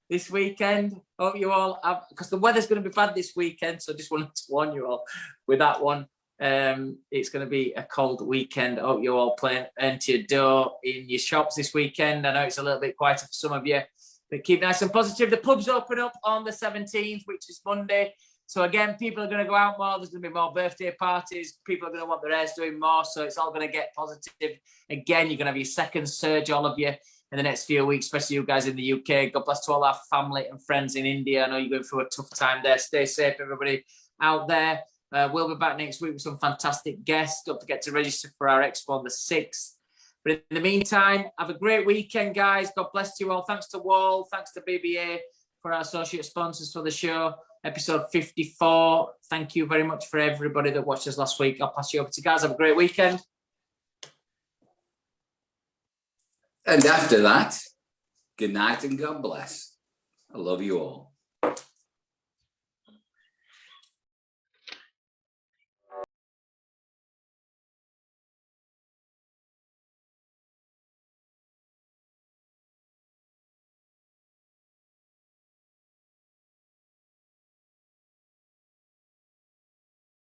This weekend, hope you all have, because the weather's going to be bad this weekend, so I just wanted to warn you all with that one. It's going to be a cold weekend. I hope you all playing into your dough in your shops this weekend. I know it's a little bit quieter for some of you. But keep nice and positive. The pubs open up on the 17th, which is Monday. So again, people are going to go out more. There's going to be more birthday parties. People are going to want their hairs doing more. So it's all going to get positive. Again, you're going to have your second surge, all of you, in the next few weeks, especially you guys in the UK. God bless to all our family and friends in India. I know you're going through a tough time there. Stay safe, everybody out there. We'll be back next week with some fantastic guests. Don't forget to register for our expo on the 6th. But in the meantime, have a great weekend, guys. God bless you all. Thanks to Wall. Thanks to BBA for our associate sponsors for the show. Episode 54. Thank you very much for everybody that watched us last week. I'll pass you over to guys. Have a great weekend. And after that, good night and God bless. I love you all.